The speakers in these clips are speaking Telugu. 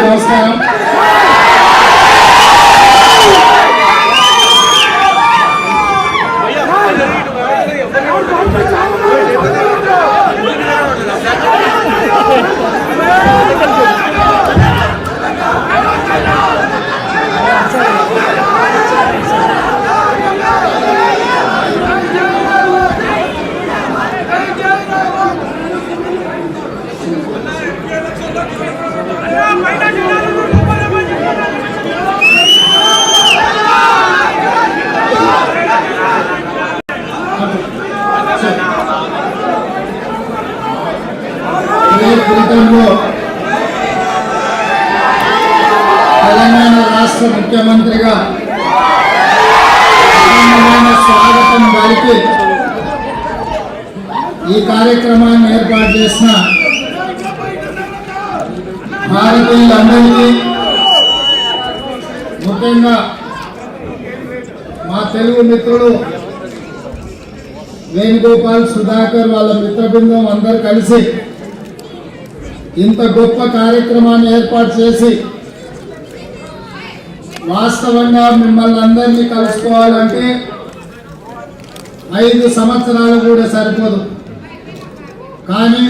నమస్కారం. తెలంగాణ రాష్ట్ర ముఖ్యమంత్రిగా స్వాగతం పలికి ఈ కార్యక్రమాన్ని ఏర్పాటు చేసిన భారతీయులందరికీ, ముఖ్యంగా మా తెలుగు మిత్రుడు వేణుగోపాల్, సుధాకర్, వాళ్ళ మిత్ర బృందం అందరూ కలిసి ఇంత గొప్ప కార్యక్రమాన్ని ఏర్పాటు చేసి వాస్తవంగా మిమ్మల్ని అందరినీ కలుసుకోవాలంటే 5 సంవత్సరాలు కూడా సరిపోదు. కానీ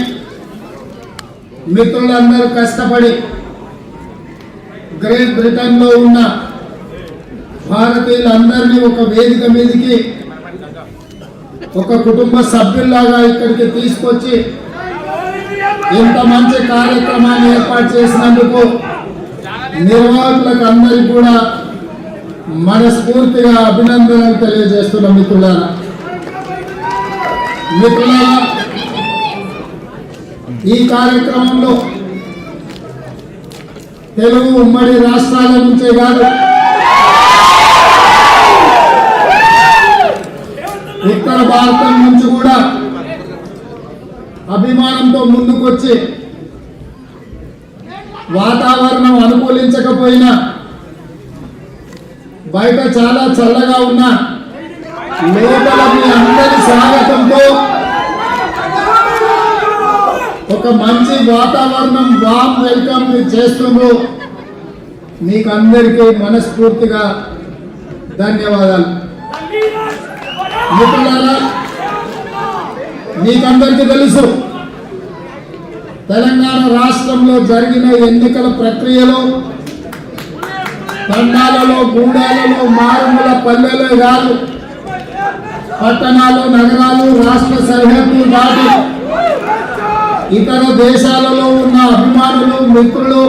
మిత్రులందరూ కష్టపడి గ్రేట్ బ్రిటన్లో ఉన్న భారతీయులందరినీ ఒక వేదిక మీదకి ఒక కుటుంబ సభ్యుల్లాగా ఇక్కడికి తీసుకొచ్చి ఇంత మంచి కార్యక్రమాన్ని ఏర్పాటు చేసినందుకు నిర్వాహకులకు అందరికీ కూడా మనస్ఫూర్తిగా అభినందనలు తెలియజేస్తున్నాం. మిత్రులారా, ఈ కార్యక్రమంలో తెలుగు ఉమ్మడి రాష్ట్రాల నుంచే కాదు, ఉత్తర భారతం నుంచి కూడా అభిమానంతో ముందుకొచ్చి వాతావరణం అనుకూలించకపోయినా, బయట చాలా చల్లగా ఉన్న లోపల మీ అందరి స్వాగతంతో ఒక మంచి వాతావరణం, వామ్ వెల్కమ్ చేస్తున్నారు. మీకు అందరికీ మనస్ఫూర్తిగా ధన్యవాదాలు. మిత్రులారా, మీకందరికీ తెలుసు, తెలంగాణ రాష్ట్రంలో జరిగిన ఎన్నికల ప్రక్రియలో తండాలలో, గూడాలలో, మారుమూల పల్లెలో కాదు, పట్టణాలు, నగరాలు, రాష్ట్ర సరిహద్దులు దాటి ఇతర దేశాలలో ఉన్న అభిమానులు, మిత్రులు,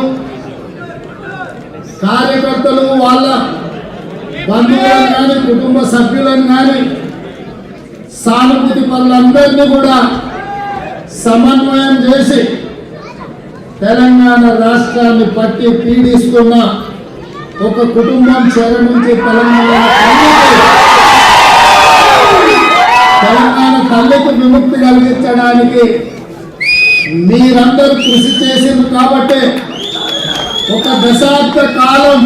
కార్యకర్తలు, వాళ్ళ బంధువులను కానీ, కుటుంబ సభ్యులను కానీ, సానుభూతి పనులందరినీ కూడా సమన్వయం చేసి తెలంగాణ రాష్ట్రాన్ని పట్టి పీడిస్తున్న ఒక కుటుంబం చెర నుంచి తెలంగాణ తల్లికి విముక్తి కలిగించడానికి మీరందరూ కృషి చేసింది. కాబట్టి ఒక దశాబ్ద కాలం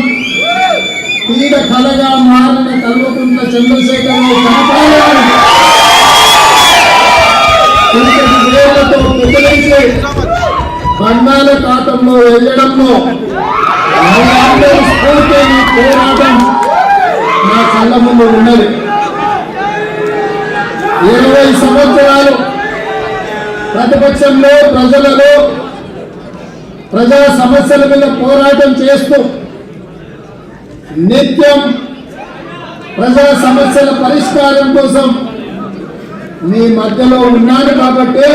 పీడ కలగా మారిన కల్వకుంట్ల చంద్రశేఖరరావు వేలతో ప్రజలించి బంగాళాఖాతంలో వెళ్ళడంలో స్ఫూర్తి పోరాటం నా కళ్ళ ముందు ఉన్నది. 20 సంవత్సరాలు ప్రతిపక్షంలో, ప్రజలలో, ప్రజా సమస్యల మీద పోరాటం చేస్తూ నిత్యం ప్రజా సమస్యల పరిష్కారం కోసం మీ మధ్యలో ఉన్నాడు. కాబట్టి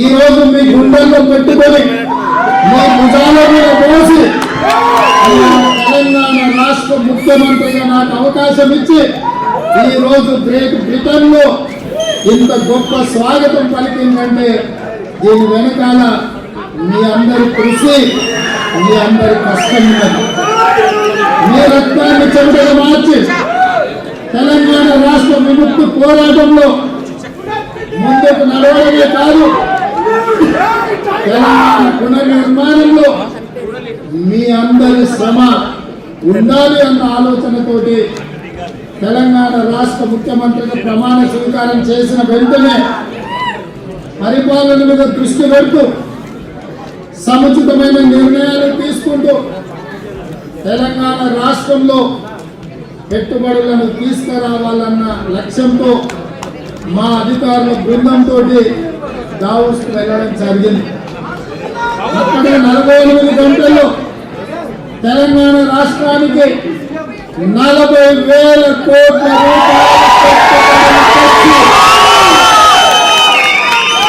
ఈరోజు మీ గుండెల్లో పెట్టుకొని, మీ భుజాల మీద మోసి తెలంగాణ రాష్ట్ర ముఖ్యమంత్రిగా నాకు అవకాశం ఇచ్చి ఈరోజు గ్రేట్ బ్రిటన్లో ఇంత గొప్ప స్వాగతం పలికిందంటే దీని వెనకాల మీ అందరి కృషి, మీ అందరి కష్టం ఉన్నది. మీ రక్తాన్ని చెమటగా మార్చి తెలంగాణ రాష్ట్ర విముక్తి పోరాటంలో ముందుకు నడవడమే కాదు, తెలంగాణ పునర్నిర్మాణంలో మీ అందరి శ్రమ ఉండాలి అన్న ఆలోచనతోటి తెలంగాణ రాష్ట్ర ముఖ్యమంత్రిగా ప్రమాణ స్వీకారం చేసిన వెంటనే పరిపాలన మీద దృష్టి పెడుతూ సముచితమైన నిర్ణయాలు తీసుకుంటూ తెలంగాణ రాష్ట్రంలో పెట్టుబడులను తీసుకురావాలన్న లక్ష్యంతో మా అధికారుల బృందంతో దావోస్కు వెళ్ళడం జరిగింది. అక్కడ 48 గంటల్లో తెలంగాణ రాష్ట్రానికి 40,000 కోట్ల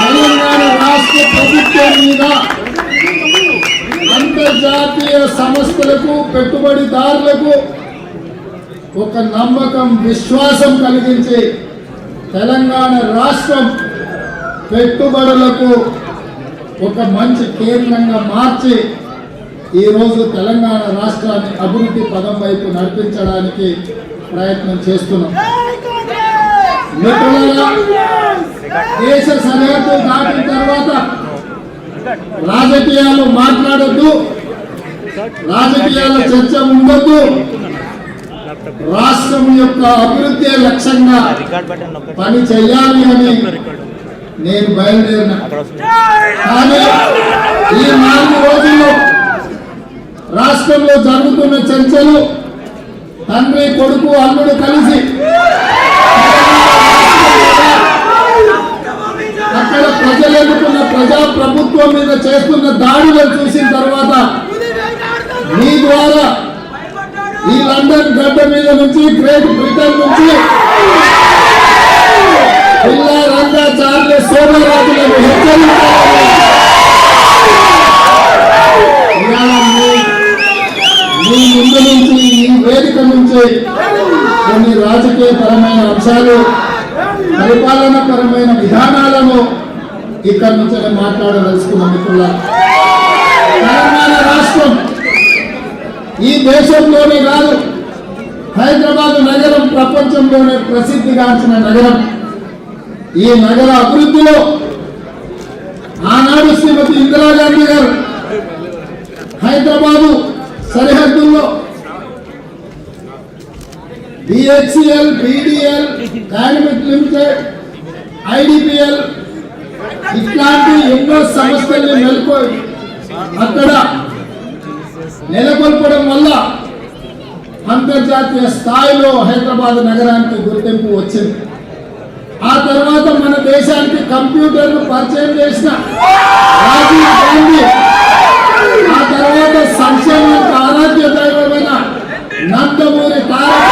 తెలంగాణ రాష్ట్ర ప్రభుత్వం మీద అంతర్జాతీయ సంస్థలకు పెట్టుబడిదారులకు ఒక నమ్మకం విశ్వాసం కలిగించి తెలంగాణ రాష్ట్రం పెట్టుబడులకు ఒక మంచి కేంద్రంగా మార్చి ఈరోజు తెలంగాణ రాష్ట్రాన్ని అభివృద్ధి పదం వైపు నడిపించడానికి ప్రయత్నం చేస్తున్నాం. మిత్రులారా, దేశ సరిహద్దు దాటిన తర్వాత రాజకీయాలు మాట్లాడద్దు, రాజకీయాల చర్చ ఉండొద్దు. రాష్ట్రం యొక్క అభివృద్ధి లక్ష్యంగా పని చేయాలి అని నేను బయలుదేరిన. కానీ ఈ 4 రోజుల్లో రాష్ట్రంలో జరుగుతున్న చర్చలు తండ్రి కొడుకు అల్లుడు కలిసి అక్కడ ప్రజలు ఎన్నుకున్న ప్రజా ప్రభుత్వం మీద చేస్తున్న దాడులను చూసిన తర్వాత మీ ద్వారా ఈ లండన్ గడ్డ మీద నుంచి గ్రేట్ బ్రిటన్ నుంచి పిల్లా రంగా చార్లెస్ సోమరాజులను హెచ్చరించాలని మీ ముందు నుంచి ఈ వేదిక నుంచి కొన్ని రాజకీయపరమైన అంశాలు, పరిపాలన పరమైన విధానాలను ఇక్కడి నుంచి మాట్లాడదలుచుకున్న మిత్రులారా, తెలంగాణ రాష్ట్రం ఈ దేశంలోనే కాదు, హైదరాబాద్ నగరం ప్రపంచంలోనే ప్రసిద్ధిగాంచిన నగరం. ఈ నగర అభివృద్ధిలో ఆనాడు శ్రీమతి ఇందిరాగాంధీ గారు హైదరాబాదు సరిహద్దుల్లో BHCL, BDL, dynamic limited, IDPL ఇట్లాంటి ఎన్నో సంస్థల్ని అక్కడ నెలకొల్పడం వల్ల అంతర్జాతీయ స్థాయిలో హైదరాబాద్ నగరానికి గుర్తింపు వచ్చింది. ఆ తర్వాత మన దేశానికి కంప్యూటర్ను పరిచయం చేసిన రాజీవ్ గాంధీ, ఆ తర్వాత సంక్షేమానికి ఆరాధ్య దైవమైన నందమూరి తారక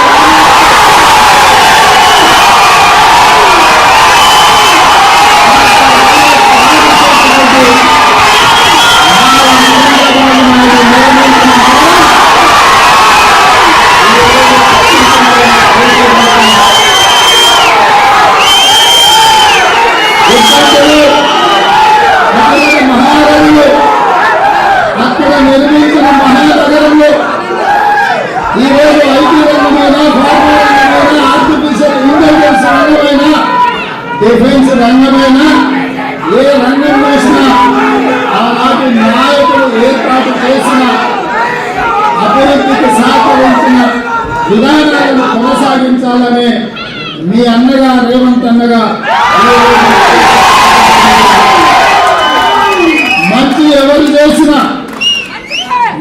అక్కడ నిర్మించిన మహానగరంలో ఈరోజు ఐటీ రంగమైన, ఫార్మా రంగమైన, ఆర్టిఫిషియల్ ఇంటెలిజెన్స్ రంగమైన, డిఫెన్స్ రంగమైన, ఏ రంగం వేసినా ఆనాటి నాయకులు ఏర్పాటు చేసిన అభివృద్ధికి సహకరించిన విధానాలను కొనసాగించాలనే మీ అన్నగా రేవంత్ అన్నగా మంచి ఎవరు చేసిన,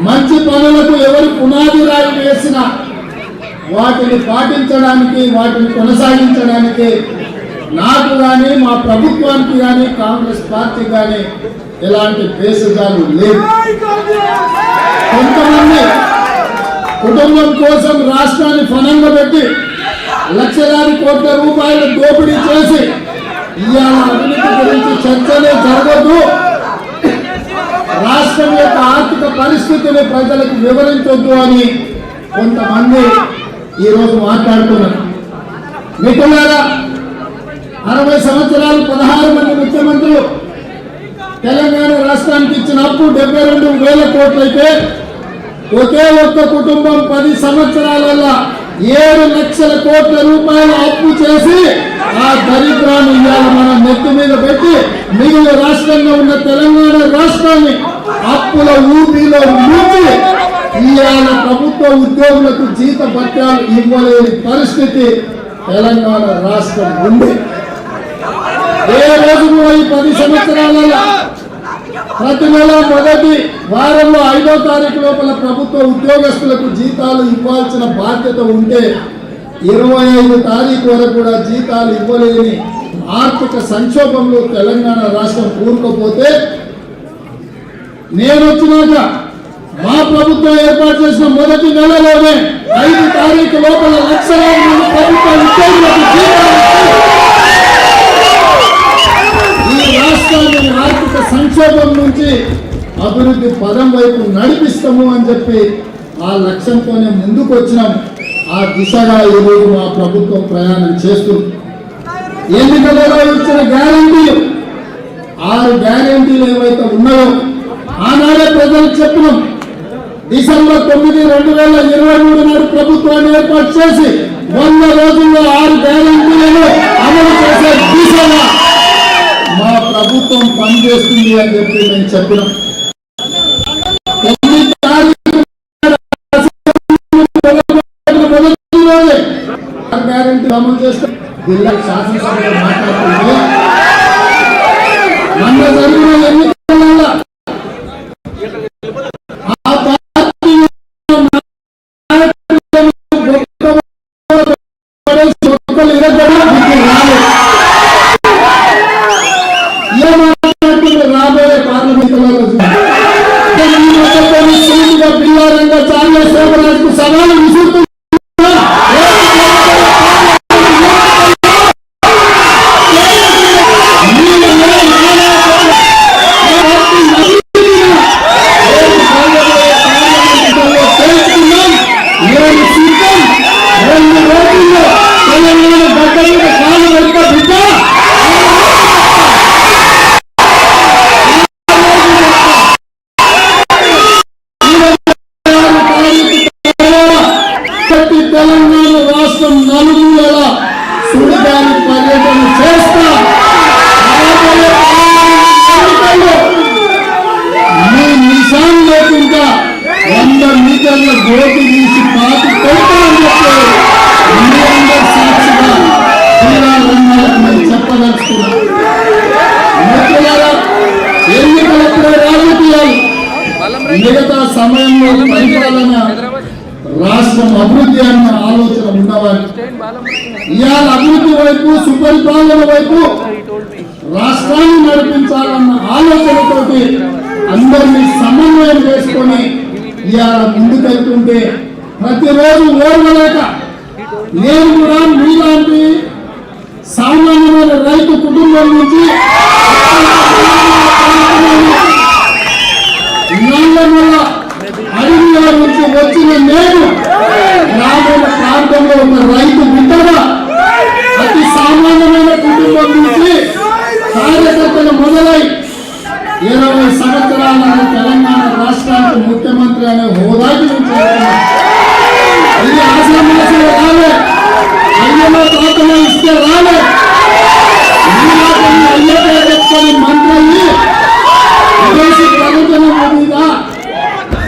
మంచి పనులకు ఎవరు పునాది రాయి వేసిన వాటిని పాటించడానికి, వాటిని కొనసాగించడానికి నాకు కానీ, మా ప్రభుత్వానికి కానీ, కాంగ్రెస్ పార్టీ కానీ ఎలాంటి భేషజాలు లేవు. కొంతమంది కుటుంబం కోసం రాష్ట్రాన్ని ఫలంగా పెట్టి లక్షలాది కోట్ల రూపాయలు దోపిడీ చేసి ఇవాళ అవినీతి గురించి చర్చలే జరగదు, రాష్ట్రం యొక్క ఆర్థిక పరిస్థితిని ప్రజలకు వివరించొద్దు అని కొంతమంది ఈరోజు మాట్లాడుతున్నారు. మిత్రులారా, 60 సంవత్సరాలు 16 మంది ముఖ్యమంత్రులు తెలంగాణ రాష్ట్రానికి ఇచ్చిన అప్పు 72,000 కోట్లు అయితే ఒకే ఒక్క కుటుంబం 10 సంవత్సరాలలో 7 లక్షల కోట్ల రూపాయల అప్పు చేసి ఆ దరిద్రాన్ని ఇవాళ మన నెత్తి మీద పెట్టి మిగిలిన రాష్ట్రంగా ఉన్న తెలంగాణ రాష్ట్రాన్ని అప్పుల ఊపిలో ముంచి ఇవాళ ప్రభుత్వ ఉద్యోగులకు జీత భత్యాలు ఇవ్వలేని పరిస్థితి తెలంగాణ రాష్ట్రం ఉంది. ఏ రోజు ఈ 10 సంవత్సరాలలో ప్రతి నెల మొదటి వారంలో 5వ తారీఖు లోపల ప్రభుత్వ ఉద్యోగస్తులకు జీతాలు ఇవ్వాల్సిన బాధ్యత ఉంటే 25 తారీఖు వరకు కూడా జీతాలు ఇవ్వలేని ఆర్థిక సంక్షోభంలో తెలంగాణ రాష్ట్రం కూరుకుపోతే నేను వచ్చినాక మా ప్రభుత్వం ఏర్పాటు చేసిన మొదటి నెలలోనే 5 తారీఖు లోపల లక్షలాది మంది ప్రభుత్వ ఉద్యోగులకు జీతాలు ఈ రాష్ట్రాన్ని ఆర్థిక సంక్షోభం నుంచి అభివృద్ధి పదం వైపు నడిపిస్తాము అని చెప్పి ఆ లక్ష్యంతోనే ముందుకు వచ్చినాం. ఆ దిశగా ఈరోజు మా ప్రభుత్వం ప్రయాణం చేస్తుంది. ఎన్నికలలో ఇచ్చిన గ్యారంటీలు 6 గ్యారంటీలు ఏవైతే ఉన్నాయో ఆనాడే ప్రజలకు చెప్పినాం. డిసెంబర్ 9, 2023 నాడు ప్రభుత్వాన్ని ఏర్పాటు చేసి 100 రోజుల్లో 6 గ్యారంటీలను అమలు చేసే దిశగా మా ప్రభుత్వం పనిచేస్తుంది అని చెప్పి మేము చెప్పినాం. 9 తారీఖు గ్యారంటీ అమలు చేస్తే జిల్లా శాసనసభలో మాట్లాడుతుంటే మొన్న జరిగిన ఎన్నికల ఆ పార్టీ రాబోయే పార్లమెంట్ పిల్లారంగా చార్య శోభరాజుకు సవాలు విసురుతుంది. తెలంగాణ రాష్ట్రం నలుమూలల సుడిగాలి పర్యటన చేస్తా. మీ నిజాం లేకుండా 100 మీటర్ల గోటి తీసి పాతి కొడతామని చెప్పి మీ అందరి సాక్షిగా క్రీడా రంగాలకు మేము చెప్పదలుచుకున్నాం. మిత్రులారా, ఎన్నికలప్పుడే రాజకీయాలు, మిగతా సమయంలో పరిపాలన రాష్ట్రం అభివృద్ధి అన్న ఆలోచన ఉన్నవారు ఇవాళ అభివృద్ధి వైపు సుపరిపాలన వైపు రాష్ట్రాన్ని నడిపించాలన్న ఆలోచనతోటి అందరినీ సమన్వయం చేసుకొని ఇవాళ ముందుకెళ్తుంటే ప్రతిరోజు ఓర్వలేక నేను కూడా మీలాంటి సామాన్యమైన రైతు కుటుంబం నుంచి అడవిలో నుంచి వచ్చిన నేను గ్రామీణ ప్రాంతంలో ఉన్న రైతు బిడ్డగా అతి సామాన్యమైన కుటుంబం నుంచి కార్యకర్తలు మొదలై 20 సంవత్సరాల తెలంగాణ రాష్ట్రానికి ముఖ్యమంత్రి అనే హోదాకి ఇది ఆశ్రమాసంలో రాలే, అయ్యలో తాతలో ఇస్తే రాలే. అయ్యగా చెప్పుకొని మంత్రి విదేశీ పర్యటన మీద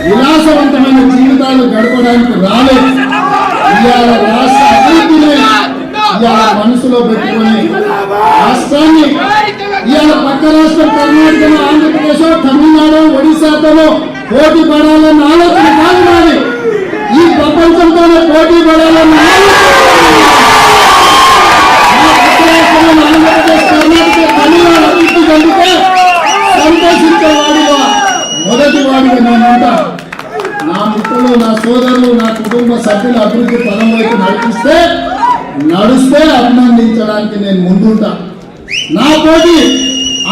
విలాసవంతమైన జీవితాలు గడపడానికి రాలేదు. ఇవాళ రాష్ట్ర అభివృద్ధిని ఇవాళ మనసులో పెట్టుకొని రాష్ట్రాన్ని ఇవాళ పక్క రాష్ట్రం కర్ణాటకలో, ఆంధ్రప్రదేశ్, తమిళనాడు, ఒడిశాతో పోటీ పడాలన్న ఆలోచన కాదు నాది. ఈ ప్రపంచంతోనే పోటీ పడాలన్న ఆంధ్రప్రదేశ్, కర్ణాటక, తమిళనాడు అభివృద్ధి చెందితే సంతోషించేవాడిగా మొదటి వాడిగా నేనంటా. నా మిత్రులు, నా సోదరులు, నా కుటుంబ సభ్యుల అభివృద్ధి పదం వైపు నడుస్తే అభినందించడానికి నేను ముందుంటా. నా పోటీ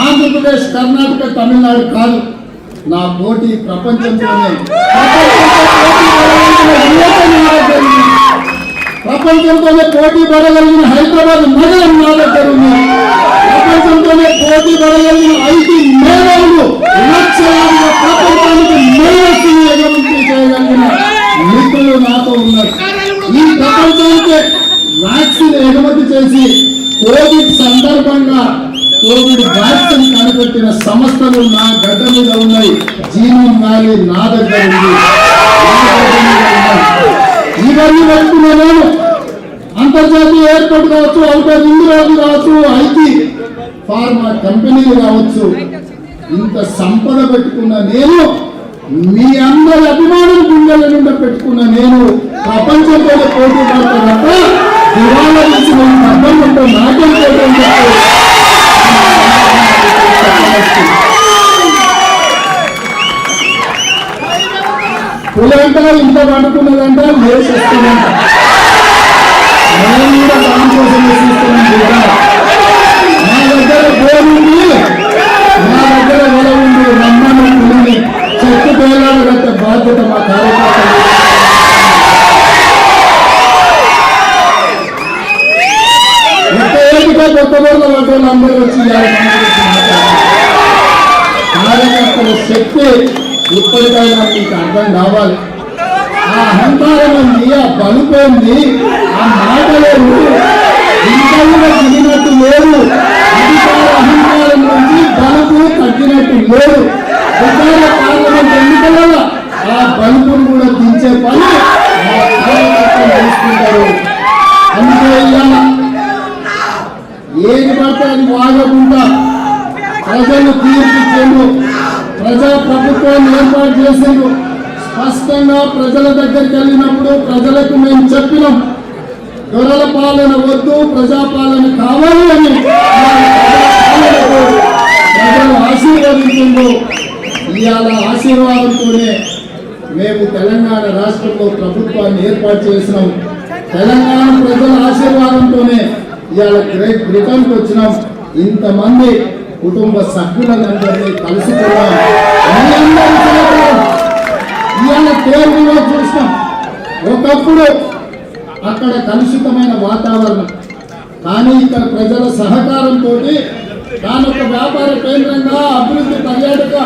ఆంధ్రప్రదేశ్, కర్ణాటక, తమిళనాడు కాదు. నా పోటీ ప్రపంచంతోనే పోటీ పడగలిగిన హైదరాబాద్ నగరం నా దగ్గర ఉంది. ప్రపంచంతోనే పోటీ పడగలిగిన 5 మేధావులు లక్షలాదిగా ప్రపంచానికి మేధస్సును ఎగమంతి చేయగలిగిన మిత్రులు నాతో ఉన్నారు. ఈ ప్రపంచానికి వ్యాక్సిన్ ఎగుమతి చేసి కోవిడ్ సందర్భంగా కోవిడ్ వ్యాక్సిన్ కనిపెట్టిన సంస్థలు నా గడ్డ మీద ఉన్నాయి. జీవన్ వ్యాలీ నా దగ్గర ఉంది. ఇవన్నీ పెట్టుకునే నేను అంతర్జాతీయ ఎయిర్పోర్ట్ కావచ్చు, అవుటర్ రింగ్ రోడ్డు కావచ్చు, ఐటీ ఫార్మా కంపెనీలు కావచ్చు, ఇంత సంపద పెట్టుకున్న నేను, మీ అందరి అభిమానం గుండెల నుండి పెట్టుకున్న నేను ప్రపంచంతో పోటీ పడతా తప్ప దివాళా నుంచి నేను అర్థం ఉంటే నాకేం పులంట ఇంత పడుకున్నదంట లేచేస్తుందంట. నేను కూడా దాని కోసం వేసిస్తున్నాను కదా. నా దగ్గర గోరుంది, నా దగ్గర వెల ఉంది, రమ్మని పులిని చెట్టు పేలాడు కట్టే బాధ్యత మా కార్యకర్తలు. కొత్త బోర్ల పట్టణాలు అందరూ వచ్చి కార్యకర్తల శక్తి ఇప్పటికైనా మీకు అర్థం కావాలి. ఆ అహంకారం ఉంది, ఆ పలుపోయింది, ఆ మాటలేదు, ఇంట్లో తగ్గినట్టు లేదు. అధికార అహంకారం నుంచి బలుపు తగ్గినట్టు లేదు. ప్రచార పార్లమెంట్ ఎన్నికలలో ఆ బలుపును కూడా దించే పని కార్యకర్తలు తెలుసుకుంటారు. అందుకే ఏది పడితే అది వాగకుండా ప్రజలు తీర్పిచ్చేందు ప్రజా ప్రభుత్వాన్ని ఏర్పాటు చేసేందు స్పష్టంగా ప్రజల దగ్గరికి వెళ్ళినప్పుడు ప్రజలకు మేము చెప్పినాం, దొరల పాలన వద్దు, ప్రజాపాలన కావాలి అని. ప్రజలు ఆశీర్వదించిందో ఇవాళ ఆశీర్వాదంతోనే మేము తెలంగాణ రాష్ట్రంలో ప్రభుత్వాన్ని ఏర్పాటు చేసినాం. తెలంగాణ ప్రజల ఆశీర్వాదంతోనే ఇవాళ గ్రేట్ బ్రిటన్కి వచ్చినాం. ఇంతమంది కుటుంబ సభ్యులందరినీ కలుసుకున్నాం. ఇవాళ కేరళలో చూసినాం. ఒకప్పుడు అక్కడ కలుషితమైన వాతావరణం, కానీ ఇక్కడ ప్రజల సహకారంతో దాని ఒక వ్యాపార కేంద్రంగా, అభివృద్ధి పర్యాటక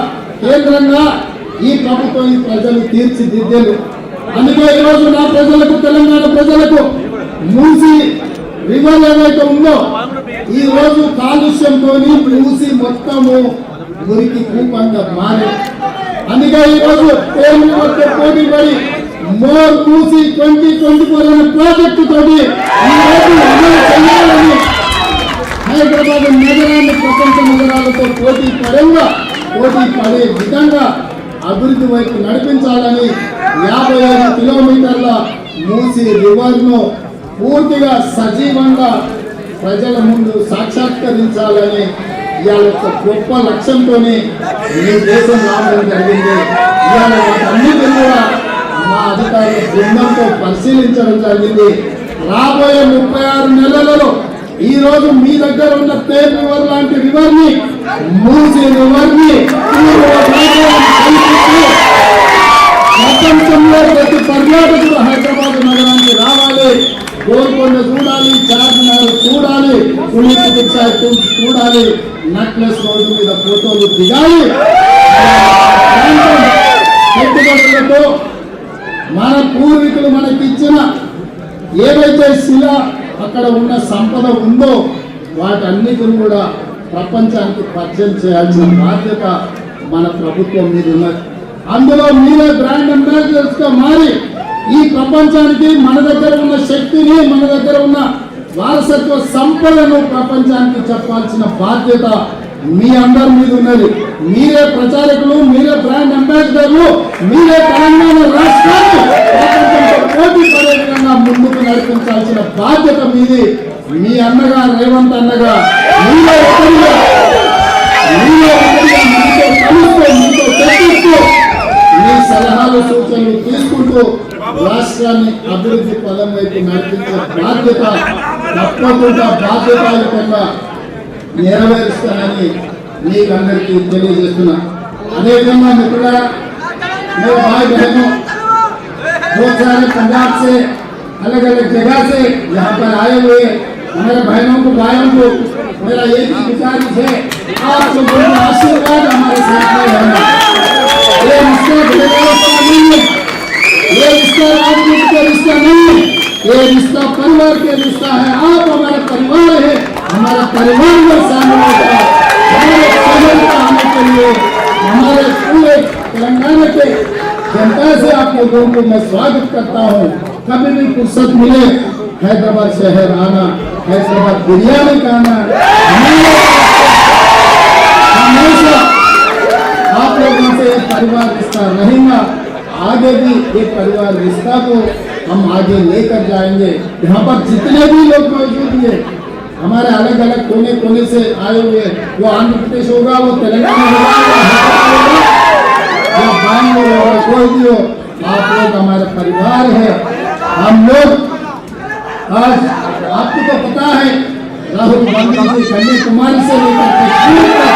కేంద్రంగా ఈ ప్రభుత్వం ఈ ప్రజలు తీర్చిదిద్దేలు. అందుకే ఈరోజు నా ప్రజలకు, తెలంగాణ ప్రజలకు మూసి రివర్ ఏదైతే ఉందో ఈ రోజు కాలుష్యంతో మూసి మొత్తము మురికి కూపంగా మారి, అందుకే ఈరోజు పోటీ పడి మోర్ మూసి 2024 అనే ప్రాజెక్టు తోటి ఈరోజు అమలు చేయాలని హైదరాబాద్ నగరాన్ని ప్రపంచ నగరాలతో పోటీ పడే విధంగా అభివృద్ధి వైపు నడిపించాలని 55 కిలోమీటర్ల మూసి రివర్ను పూర్తిగా సజీవంగా ప్రజల ముందు సాక్షాత్కరించాలని ఇవాళ ఒక గొప్ప లక్ష్యంతోనే ఈ దేశం రావడం జరిగింది. ఇవాళ వాటన్నిటిని కూడా మా అధికారుల బృందంతో పరిశీలించడం జరిగింది. రాబోయే 36 నెలలలో ఈ రోజు మీ దగ్గర ఉన్న పేరు రివర్ లాంటి రివర్ని, మూసి రివర్ని ప్రపంచంలో ప్రతి పర్యాటకుడు హైదరాబాద్ నగరానికి రావాలి. గోల్కొండ చూడాలి, చార్మినార్ చూడాలి, చూడాలి, నెక్లెస్ రోడ్డు మీద ఫోటోలు దిగాలి. పెట్టుబడులతో మన పూర్వీకులు మనకిచ్చిన ఏవైతే శిల అక్కడ ఉన్న సంపద ఉందో వాటన్నిటిని కూడా ప్రపంచానికి పరిచయం చేయాల్సిన బాధ్యత మన ప్రభుత్వం మీద ఉన్నది. అందులో మీరే బ్రాండ్ అంబాసిడర్స్ గా మారి ఈ ప్రపంచానికి మన దగ్గర ఉన్న శక్తిని, మన దగ్గర ఉన్న వారసత్వ సంపదను ప్రపంచానికి చెప్పాల్సిన బాధ్యత మీ అందరి మీద ఉన్నది. మీరే ప్రచారకులు, మీరే బ్రాండ్ అంబాసిడర్లు, మీరే తెలంగాణ రాష్ట్రాన్ని ప్రపంచంతో పోటీ పడే విధంగా ముందుకు నడిపించాల్సిన బాధ్యత మీది. మీ అన్నగా, రేవంత్ అన్నగా మీలో ఒకరిగా మీతో చర్చిస్తూ మీ సలహాలు, సూచనలు తీసుకుంటూ రాష్ట్రాన్ని అభివృద్ధి పదం వైపు నడిపించే బాధ్యత తప్పకుండా బాధ్యతాయుతంగా నెరవేరుస్తానని మీకందరికీ తెలియజేస్తున్నా. అదేవిధంగా మిత్రులారా, मेरे भाई बहनों, बहुत सारे पंजाब से अलग अलग जगह से यहाँ पर आए हुए हमारे बहनों को, भाइयों को मेरा एक ही गुजारिश है, आप लोगों का आशीर्वाद हमारे साथ में रहना। ये रिश्ता नहीं है, ये रिश्ता राजनीति का रिश्ता नहीं है, ये रिश्ता परिवार के रिश्ता है। आप हमारा परिवार है, हमारा परिवार में शामिल होगा। हमारे शहर का आने के लिए हमारे पूरे तेलंगाना के जनता से आप लोगों को मैं स्वागत करता हूँ। कभी भी फुर्सत मिले हैदराबाद शहर आना, हैदराबाद बिरयानी खाना, हमेशा परिवार रिश्ता रहेगा, आगे भी ये परिवार रिश्ता को हम आगे लेकर जाएंगे। यहाँ पर जितने भी लोग मौजूद हैं, हमारे अलग अलग कोने कोने से आए हुए, वो आंध्र प्रदेश होगा, वो तेलंगाना होगा, या बैंगलोर होगा, कोई भी हो, आप लोग हमारे परिवार है। हम लोग आज आपको तो पता है, राहुल गांधी जी कन्याकुमारी से लेकर कश्मीर तक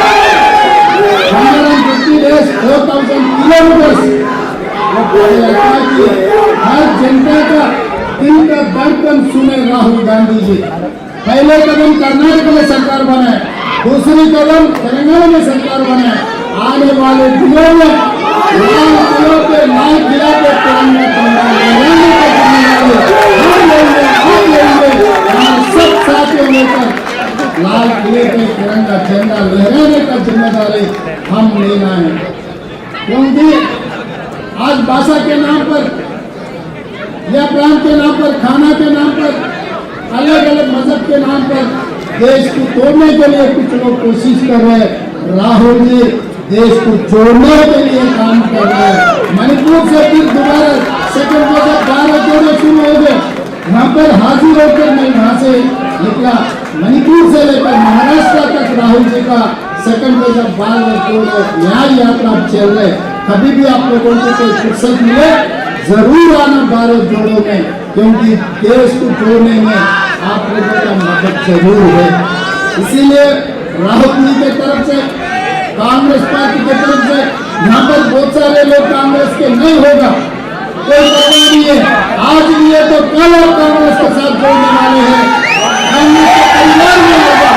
150 days 4000 किलोमीटर हर जनता का दिल का धड़कन सुने राहुल गांधी जी। पहले कदम कर्नाटक में सरकार बनाए, दूसरी कदम तेलंगाना में सरकार बनाए, आने वाले दिनों में लाल किलों पे लाल किला पे सब साथियों लेकर लाल किले पे तिरंगा झंडा लहराने का जिम्मेदारी हम लेना है। क्योंकि आज भाषा के नाम पर या प्रांत के नाम पर, खाना के नाम पर, अलग अलग मजहब के नाम पर देश को तोड़ने के लिए कुछ लोग कोशिश कर रहे हैं। राहुल जी देश को जोड़ने के लिए काम कर रहे हैं। मणिपुर से फिर दोबारा सेकंड में जब भारत जोड़े शुरू हो गए, यहाँ पर हाजिर होकर मैं यहाँ से निकला, मणिपुर से लेकर महाराष्ट्र तक राहुल जी का सेकंड में जब भारत जोड़ो न्याय यात्रा चल रहे। कभी भी आप लोगों को कोई फुर्सत मिले जरूर आना भारत जोड़ो में, क्योंकि देश को जोड़ने में आप लोगों का मदद जरूर है। इसीलिए राहुल जी की तरफ से, कांग्रेस पार्टी की तरफ से, यहाँ पर बहुत सारे लोग कांग्रेस के नहीं होगा, कोई पता नहीं है, आज भी है तो कल आप कांग्रेस के साथ जोड़ने वाले हैं। कांग्रेस के परिवार में होगा,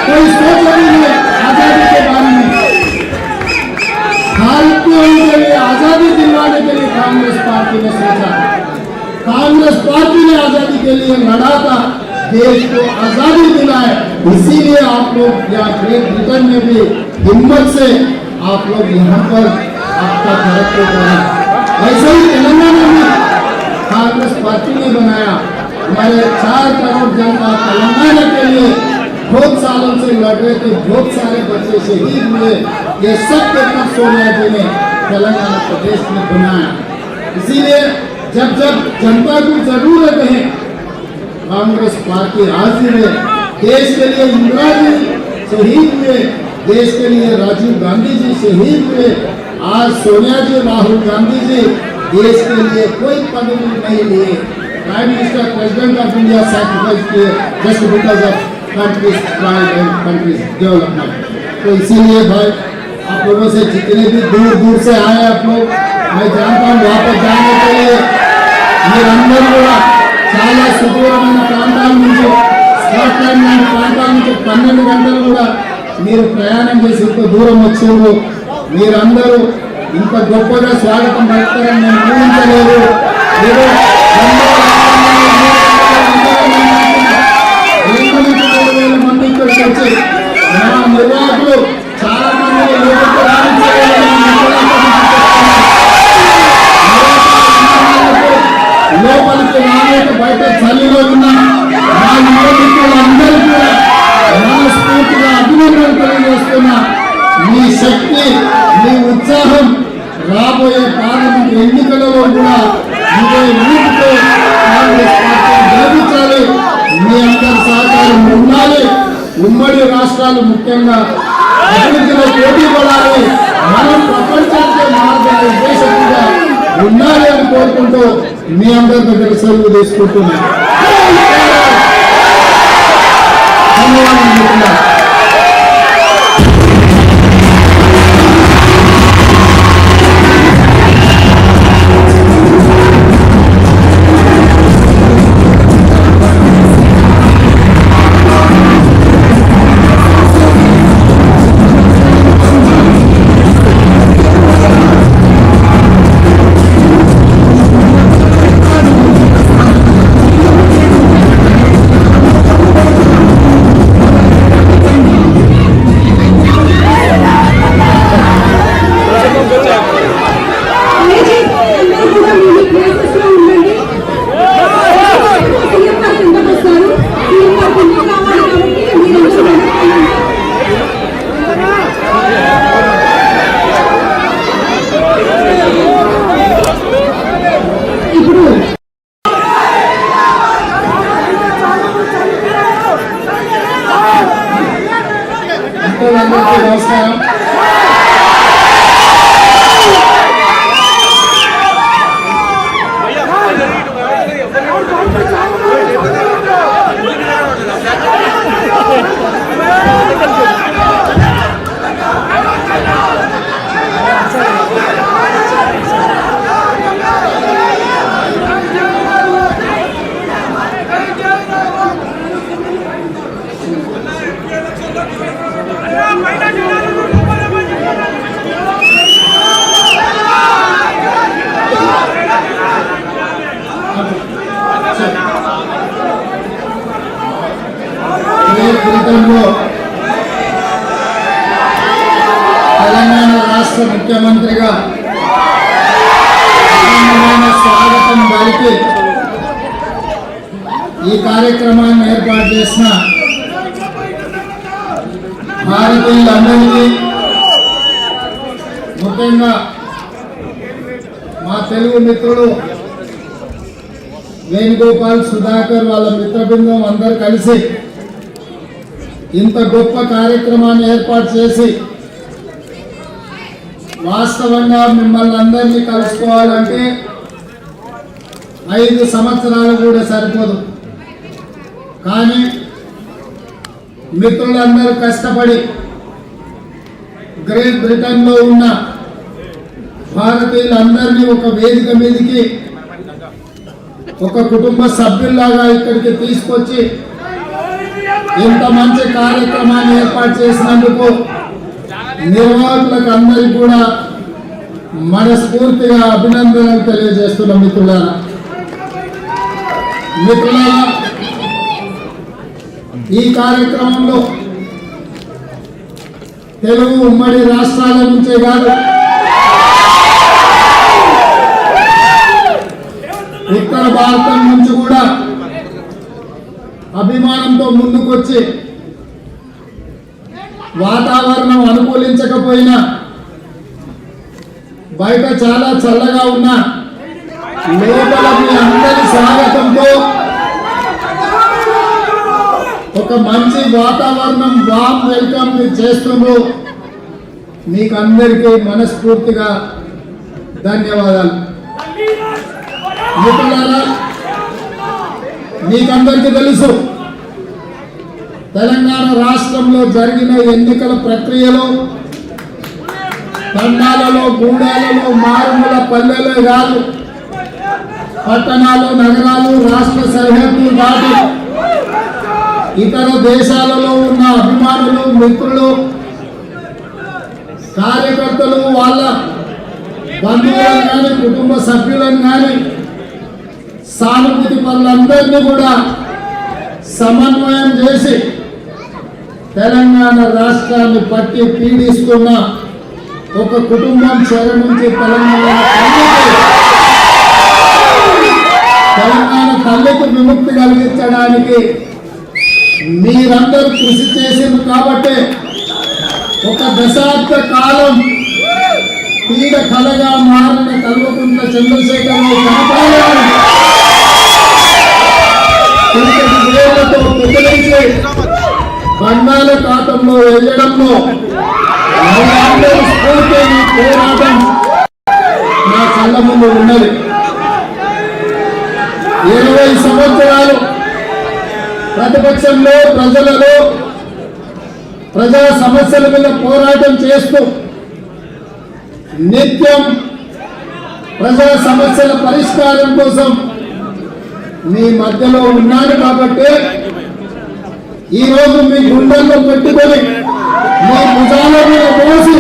कोई सोच नहीं है आजादी के बारे में। भारतीयों के लिए आजादी दिलवाने के लिए कांग्रेस पार्टी ने सोचा, कांग्रेस पार्टी ने आजादी के लिए लड़ा था, देश को आजादी दिलाए। इसीलिए आप लोग यहाँ ग्रेट ब्रिटेन में भी हिम्मत से आप लोग यहाँ पर आपका तरक्की करें। ऐसे ही तेलंगाना में कांग्रेस पार्टी ने बनाया, हमारे 4 करोड़ जनता तेलंगाना के लिए बहुत सालों से लड़ रहे थे, बहुत सारे बच्चे शहीद हुए। ये सब के तब सोनिया जी ने तेलंगाना प्रदेश में बनाया। इसीलिए जब जब जनता को जरूरत है, कांग्रेस पार्टी हाजिर है। देश के लिए इंदिरा जी शहीद हुए, देश के लिए राजीव गांधी जी शहीद हुए, आज सोनिया जी, राहुल गांधी जी देश के लिए कोई पदवी नहीं लिए। Prime minister, president of India sacrifice किए just because of country's pride and country's development. तो इसीलिए भाई आप लोगों से जितने भी दूर दूर से आए आप लोग, मैं जानता हूँ वापस जाने के लिए మీరందరూ కూడా చాలా సుదూరమైన ప్రాంతాల నుంచి, స్కాట్లాండ్ లాంటి ప్రాంతాల నుంచి 12 గంటలు కూడా మీరు ప్రయాణం చేసి ఇంత దూరం వచ్చారు. మీరందరూ ఇంత గొప్పగా స్వాగతం పలుకుతారని నేను ఊహించలేదు. మీరు 2,000 మంది ఇక్కడికి వచ్చి మా నిర్వాహకులు చాలా మంది లోపలికి రాలేక బయట చలిలో ఉన్న మా యువకులందరూ కూడా మనస్ఫూర్తిగా అభినందనలు తెలియజేస్తున్నా. మీ శక్తి, మీ ఉత్సాహం రాబోయే పార్లమెంట్ ఎన్నికలలో కూడా ఇదే ఊపితో కాంగ్రెస్ పార్టీ గెలిపించాలి. మీ అందరి సహకారం ఉండాలి. ఉమ్మడి రాష్ట్రాలు ముఖ్యంగా అభివృద్ధిలో పోటీ పడాలి. మనం ప్రపంచానికి మార్గనిర్దేశకుగా ఉండాలి అని కోరుకుంటూ మీ అందరి దగ్గర సెలవు తీసుకుంటున్నాను. ధన్యవాదాలు. మిత్రులందరికీ నమస్కారం. తెలంగాణ రాష్ట్ర ముఖ్యమంత్రిగా స్వాగతం పలికి ఈ కార్యక్రమాన్ని ఏర్పాటు చేసిన భారతీయులందరికీ, ముఖ్యంగా మా తెలుగు మిత్రులు వేణుగోపాల్, సుధాకర్, వాళ్ళ మిత్ర బృందం అందరూ కలిసి ఇంత గొప్ప కార్యక్రమాన్ని ఏర్పాటు చేసి, వాస్తవంగా మిమ్మల్ని అందరినీ కలుసుకోవాలంటే 5 సంవత్సరాలు కూడా సరిపోదు. కానీ మిత్రులందరూ కష్టపడి గ్రేట్ బ్రిటన్లో ఉన్న భారతీయులందరినీ ఒక వేదిక మీదకి ఒక కుటుంబ సభ్యుల్లాగా ఇక్కడికి తీసుకొచ్చి ఇంత మంచి కార్యక్రమాన్ని ఏర్పాటు చేసినందుకు నిర్వాహకులకు అందరికీ కూడా మనస్ఫూర్తిగా అభినందనలు తెలియజేస్తున్నాం. మిత్రులారా, ఈ కార్యక్రమంలో తెలుగు ఉమ్మడి రాష్ట్రాల నుంచే కాదు, ఉత్తర భారతం నుంచి కూడా అభిమానంతో ముందుకొచ్చి వాతావరణం అనుకూలించకపోయినా, బయట చాలా చల్లగా ఉన్నా, లోపల మీ అందరి స్వాగతంతో ఒక మంచి వాతావరణం, వామ్ వెల్కమ్ చేస్తున్నారు. మీకు అందరికీ మనస్ఫూర్తిగా ధన్యవాదాలు. మిత్రులారా, మీకందరికీ తెలుసు, తెలంగాణ రాష్ట్రంలో జరిగిన ఎన్నికల ప్రక్రియలో తండాలలో, గూడాలలో, మారుమూల పల్లెలే కాదు, పట్టణాలు, నగరాలు, రాష్ట్ర సరిహద్దులు దాటి ఇతర దేశాలలో ఉన్న అభిమానులు, మిత్రులు, కార్యకర్తలు, వాళ్ళ బంధువులను కానీ, కుటుంబ సభ్యులను కానీ, సానుభూతి పనులందరినీ కూడా సమన్వయం చేసి తెలంగాణ రాష్ట్రాన్ని పట్టి పీడిస్తున్న ఒక కుటుంబం చెర నుంచి తెలంగాణ తల్లికి విముక్తి కలిగించడానికి మీరందరూ కృషి చేసింది. కాబట్టి ఒక దశాబ్ద కాలం పీడ కలగా మారిన కల్వకుంట్ల చంద్రశేఖరరావు కాపాడాలని వేళ్లతో పెద్దలించి బంగాళాఖాతంలో వేయడంలో స్ఫూర్తి పోరాటం నా కళ్ళ ముందు ఉన్నది. 20 సంవత్సరాలు ప్రతిపక్షంలో, ప్రజలలో, ప్రజా సమస్యల మీద పోరాటం చేస్తూ నిత్యం ప్రజా సమస్యల పరిష్కారం కోసం మీ మధ్యలో ఉన్నాను. కాబట్టి ఈరోజు మీ గుండెల్లో పెట్టుకొని, మీ భుజాల మీద మోసి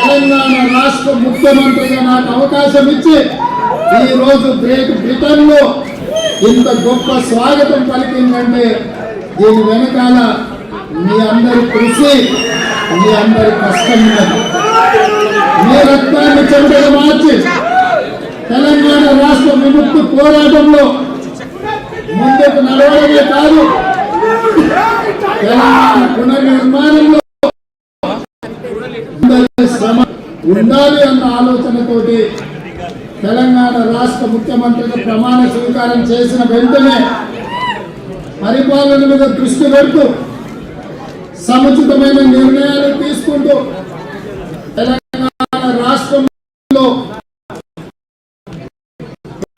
తెలంగాణ రాష్ట్ర ముఖ్యమంత్రిగా నాకు అవకాశం ఇచ్చి ఈరోజు గ్రేట్ బ్రిటన్లో ఇంత గొప్ప స్వాగతం పలికిందంటే దీని వెనకాల మీ అందరి కృషి, మీ అందరి కష్టం ఉన్నది. మీ రక్తాన్ని చెమటగా మార్చి తెలంగాణ రాష్ట్ర విముక్తి పోరాటంలో ముందుకు నడవడమే కాదు, తెలంగాణ పునర్నిర్మాణంలో శ్రమ ఉండాలి అన్న ఆలోచనతోటి తెలంగాణ రాష్ట్ర ముఖ్యమంత్రిగా ప్రమాణ స్వీకారం చేసిన వెంటనే పరిపాలన మీద దృష్టి పెడుతూ సముచితమైన నిర్ణయాలు తీసుకుంటూ తెలంగాణ రాష్ట్రంలో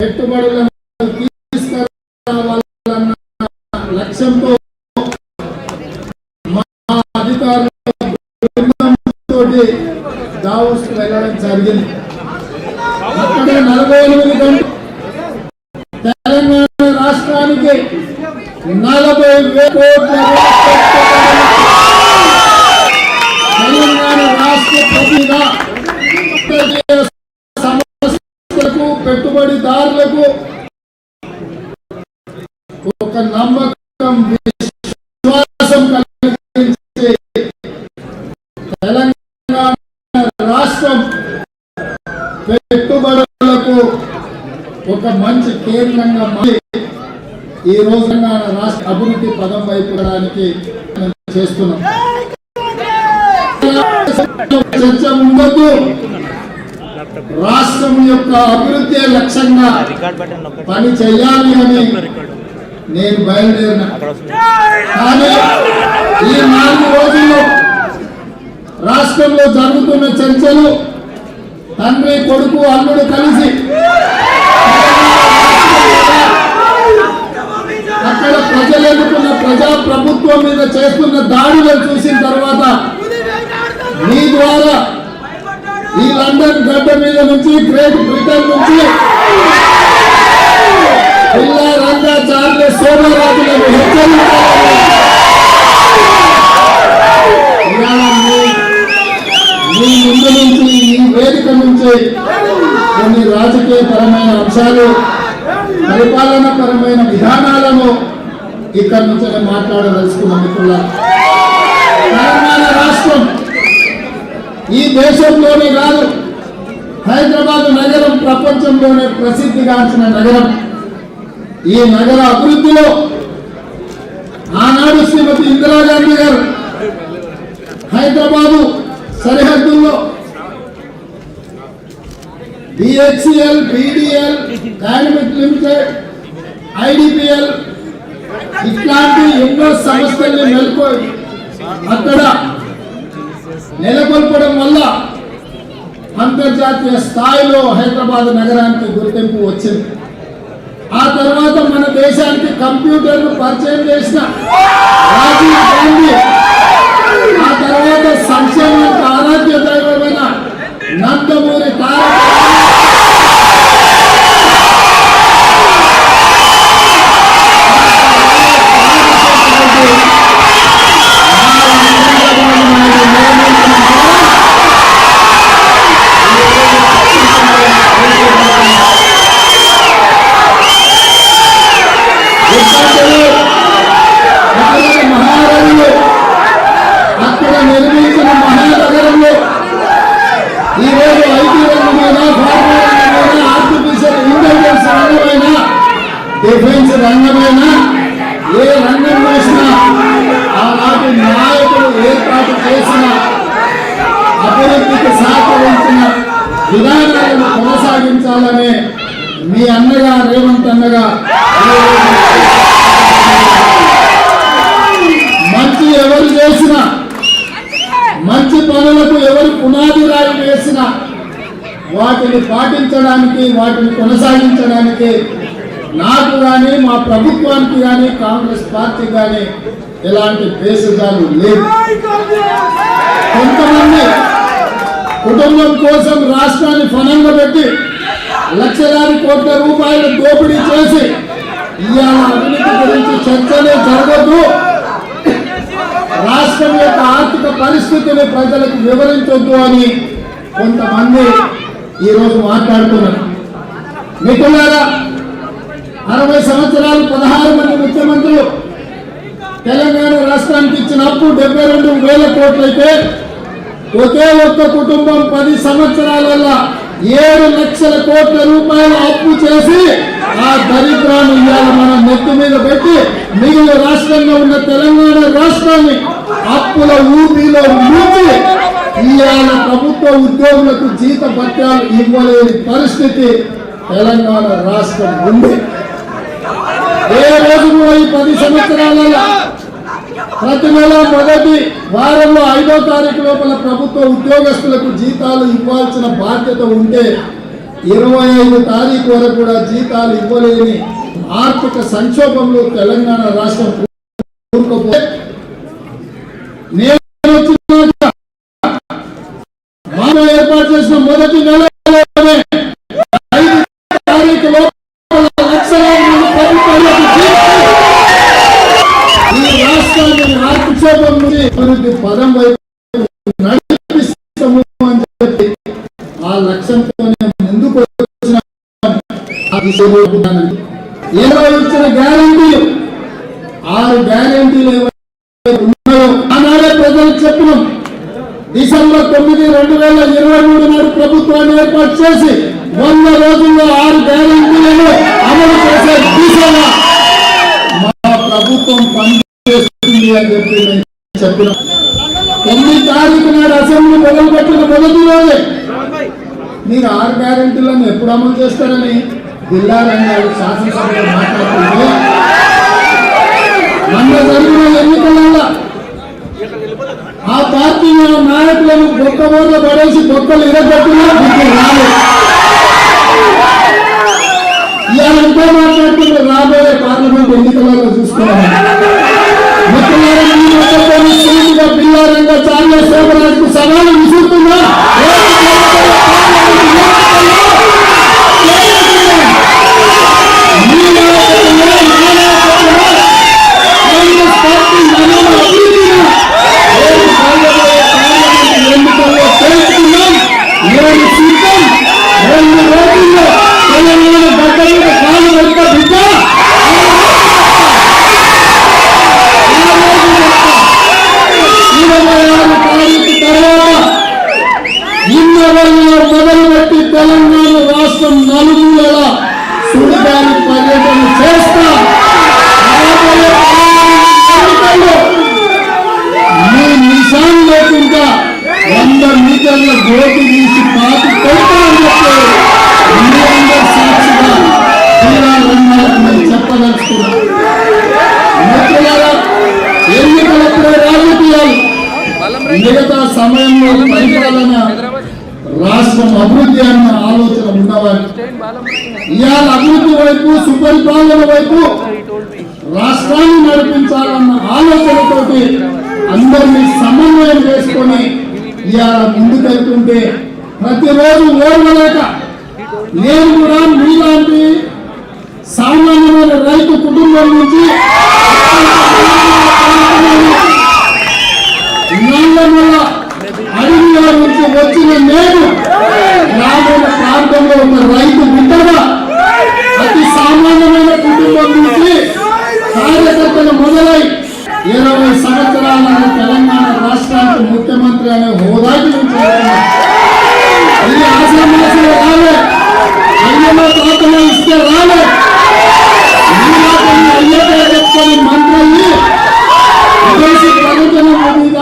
పెట్టుబడులను తీసుకురావాలన్న లక్ష్యంతో మా అధికారులు దావోస్కు వెళ్ళడం జరిగింది. అక్కడ 48 గంటలు తెలంగాణ రాష్ట్రానికి 40,000 కోట్ల తెలంగాణ రాష్ట్రపతిగా సంస్థలకు పెట్టుబడిదారులకు ఒక నమ్మకం విశ్వాసం కలిగించే తెలంగాణ రాష్ట్రం పెట్టుబడులకు ఒక మంచి కేంద్రంగా మారి ఈ రోజు తెలంగాణ రాష్ట్ర అభివృద్ధి పదం వైపు చేస్తున్నాం. చర్చ ఉండదు. రాష్ట్రం యొక్క అభివృద్ధి లక్ష్యంగా పని చేయాలి అని నేను బయలుదేరిన. కానీ ఈ 4 రోజుల్లో రాష్ట్రంలో జరుగుతున్న చర్చలు తండ్రి కొడుకు అల్లుడు కలిసి అక్కడ ప్రజలు ఎన్నుకున్న ప్రజా ప్రభుత్వం మీద చేస్తున్న దాడులను చూసిన తర్వాత మీ ద్వారా ఈ లండన్ గడ్డ మీద నుంచి గ్రేట్ బ్రిటన్ నుంచి పిల్లా రంగా చార్లెస్ సోమరాజులను మీ ముందు నుంచి ఈ వేదిక నుంచి కొన్ని రాజకీయ పరమైన అంశాలు పరిపాలన పరమైన విధానాలను ఇక్కడ నుంచి మాట్లాడదలుచుకున్న మిత్రులారా, తెలంగాణ రాష్ట్రం ఈ దేశంలోనే కాదు హైదరాబాద్ నగరం ప్రపంచంలోనే ప్రసిద్ధిగాంచిన నగరం. ఈ నగర అభివృద్ధిలో ఆనాడు శ్రీమతి ఇందిరాగాంధీ గారు హైదరాబాదు సరిహద్దుల్లో BHCL, BDL, dynamic limited, IDPL ఇట్లాంటి ఎన్నో సంస్థల్ని అక్కడ నెలకొల్పడం వల్ల అంతర్జాతీయ స్థాయిలో హైదరాబాద్ నగరానికి గుర్తింపు వచ్చింది. ఆ తర్వాత మన దేశానికి కంప్యూటర్ను పరిచయం చేసిన రాజీవ్ గాంధీ, ఆ తర్వాత సంక్షేమానికి ఆరాధ్య దైవమైన నందమూరి తారక అక్కడ నిర్మించిన మహానగరంలో ఈరోజు ఐటీ రంగమైన, ఫార్మా రంగమైన, ఆర్టిఫిషియల్ ఇంటెలిజెన్స్ రంగమైన, డిఫెన్స్ రంగమైన ఏ రంగం వేసినా ఆనాటి నాయకులు ఏర్పాటు చేసిన అభివృద్ధికి సహకరించిన విధానాలను కొనసాగించాలనే మీ అన్నగా రేవంత్ అన్నగా మంచి ఎవరు చేసినా, మంచి పనులకు ఎవరు పునాది రాయి వేసినా వాటిని పాటించడానికి, వాటిని కొనసాగించడానికి నాకు కానీ మా ప్రభుత్వానికి కానీ కాంగ్రెస్ పార్టీ కానీ ఎలాంటి భేషజాలు లేవు. కొంతమంది కుటుంబం కోసం రాష్ట్రాన్ని ఫలంగా పెట్టి లక్షలాది కోట్ల రూపాయలు దోపిడీ చేసి ఇవాళ అవినీతి గురించి చర్చలే జరగదు, రాష్ట్రం యొక్క ఆర్థిక పరిస్థితిని ప్రజలకు వివరించొద్దు అని కొంతమంది ఈరోజు మాట్లాడుతున్నారు. మిత్రులారా, 60 సంవత్సరాలు 16 మంది ముఖ్యమంత్రులు తెలంగాణ రాష్ట్రానికి ఇచ్చిన అప్పు 72,000 కోట్లయితే ఒకే ఒక్క కుటుంబం 10 సంవత్సరాలలో 7 లక్షల కోట్ల రూపాయల అప్పు చేసి ఆ దరిద్రాన్ని ఇవాళ మన నెత్తి మీద పెట్టి మిగిలిన రాష్ట్రంలో ఉన్న తెలంగాణ రాష్ట్రాన్ని అప్పుల ఊపిలో ముంచి ఇవాళ ప్రభుత్వ ఉద్యోగులకు జీత భత్యాలు ఇవ్వలేని పరిస్థితి తెలంగాణ రాష్ట్రం ఉంది. ఏ రోజు ఈ 10 సంవత్సరాలలో ప్రతి నెల మొదటి వారంలో 5వ తారీఖు లోపల ప్రభుత్వ ఉద్యోగస్తులకు జీతాలు ఇవ్వాల్సిన బాధ్యత ఉంటే 25 తారీఖు వరకు కూడా జీతాలు ఇవ్వలేని ఆర్థిక సంక్షోభంలో తెలంగాణ రాష్ట్రం కూరుకుపోతే నేను ఏర్పాటు చేసిన మొదటి నెలలోనే 5 తారీఖు లోపల లక్షలాది ఈ రాష్ట్రాన్ని ఆర్థిక్షోభం నుంచి అభివృద్ధి పదం వైపు నడిపిస్తాము అని చెప్పి ఆ లక్ష్యంతోనే ముందుకు వచ్చిన ఇచ్చిన గ్యారెంటీలు 6 గ్యారెంటీలు ఉన్నాయో ఆనాడే ప్రజలకు చెప్పినాం. డిసెంబర్ 9, 2023 నాడు ప్రభుత్వాన్ని ఏర్పాటు చేసి 100 రోజుల్లో 6 గ్యారెంటీలను అమలు చేసే దిశగా మా ప్రభుత్వం పనిచేస్తుంది అని చెప్పి చెప్పిన 9 తారీఖు నాడు అసెంబ్లీ మొదలుపెట్టిన మొదటి రోజే మీరు 6 గ్యారెంటీలను ఎప్పుడు అమలు చేస్తారని బిల్లారంగారు శాసనసభలో మాట్లాడుతుంటే మొన్న జరిగిన ఎన్నికలలో ఆ పార్టీ నాయకులను బొక్కబోర్ల పడేసి బొక్కలు ఇరగొట్టినా రాలేదు. ఇవాళ ఎంతో మాట్లాడుతుంటే రాబోయే పార్లమెంట్ ఎన్నికలలో చూసుకోవాలి. బిల్లారంగా చార్లే శోభరాజుకు సవాలు విసురుతుందా? మొదలుపెట్టి తెలంగాణ రాష్ట్రం నలుమూలల సుడిగాలి పర్యటన చేస్తా. మీ నిశాన్ లేకుండా 100 మీటర్ల గోటి తీసి పాతి కొడతామని చెప్పి మీ అందరి సాక్షిగా నేను చెప్పదలుచుకున్నాను. ఎన్నికలప్పుడే రాజకీయాలు, మిగతా సమయంలో పరిపాలన రాష్ట్రం అభివృద్ధి అన్న ఆలోచన ఉన్నవారు ఇవాళ అభివృద్ధి వైపు సుపరిపాలన వైపు రాష్ట్రాన్ని నడిపించాలన్న ఆలోచనతోటి అందరినీ సమన్వయం చేసుకొని ఇవాళ ముందుకెళ్తుంటే ప్రతిరోజు ఓర్వలేక నేను కూడా మీలాంటి సామాన్యమైన రైతు కుటుంబం నుంచి అడవిలో నుంచి వచ్చిన నేను గ్రామీణ ప్రాంతంలో ఉన్న రైతు బిడ్డగా అతి సామాన్యమైన కుటుంబం నుంచి కార్యకర్తలు మొదలై 20 సంవత్సరాల తెలంగాణ రాష్ట్రానికి ముఖ్యమంత్రి అనే హోదాకి నుంచి ఇది ఆశ్రమాసంలో రాలే, అయ్యలో తాతలో ఇస్తే రాలే. అయ్యగా చెప్పుకొని మంత్రి విదేశీ పర్యటన మీద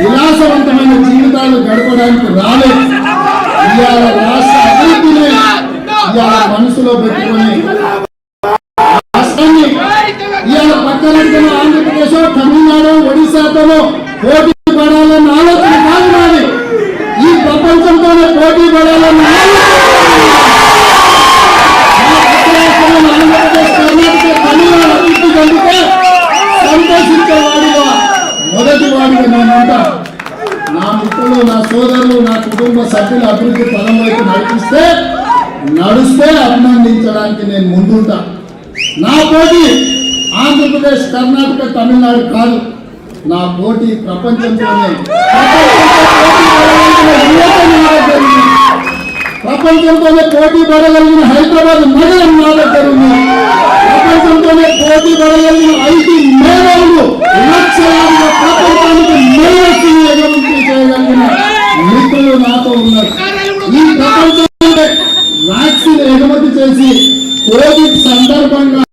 విలాసవంతమైన జీవితాలు గడపడానికి రాలేదు. ఇవాళ రాష్ట్ర అభివృద్ధిని ఇవాళ మనసులో పెట్టుకొని రాష్ట్రాన్ని ఇవాళ పక్కన ఆంధ్రప్రదేశ్, తమిళనాడు, ఒడిశాతో పోటీ పడాలన్న ఆలోచన కాదు నాది. ఈ ప్రపంచంతోనే పోటీ పడాలన్న ఆంధ్రప్రదేశ్, కర్ణాటక, తమిళనాడు అభివృద్ధి చెందితే సంతోషించేవాడిగా మొదటి వాడిగా నేను ఉంటా. నా మిత్రులు, నా సోదరులు, నా కుటుంబ సభ్యుల అభివృద్ధి పదం వైపు నడుస్తే అభినందించడానికి నేను ముందుంటా. నా పోటీ ఆంధ్రప్రదేశ్, కర్ణాటక, తమిళనాడు కాదు. నా పోటీ ప్రపంచంతోనే పోటీ పడగలిగిన హైదరాబాద్ నగరం నా దగ్గర ఉంది. ప్రపంచంతోనే పోటీ పడగలిగిన 5 మేధావులు లక్షలాదిగా ప్రపంచానికి మేధస్సుని ఎగుమతి చేయగలిగిన మిత్రులు నాతో ఉన్నారు. ఈ ప్రపంచంలో వ్యాక్సిన్ ఎగుమతి చేసి కోవిడ్ సందర్భంగా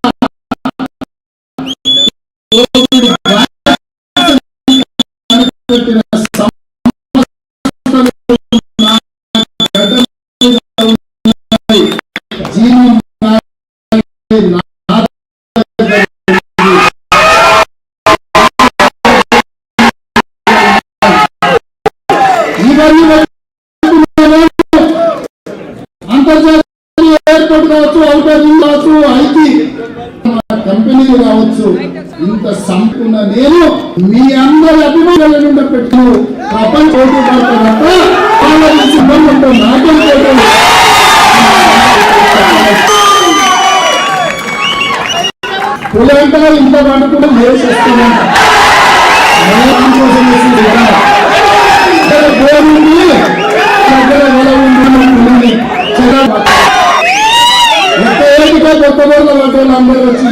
అంతర్జాతీయ ఎయిర్పోర్ట్ కావచ్చు, అవుటర్ రింగ్ కావచ్చు, ఐటీ కంపెనీలు కావచ్చు, ఇంత సంపూర్ణ నేను మీ అందరి అభిమానుల నుండి పెట్టు ప్రపంచ నాకేం పులంటే ఇంత పండుకుంటే లేచేస్తున్నాను కొత్త బోర్ల పట్టణం అందరూ వచ్చి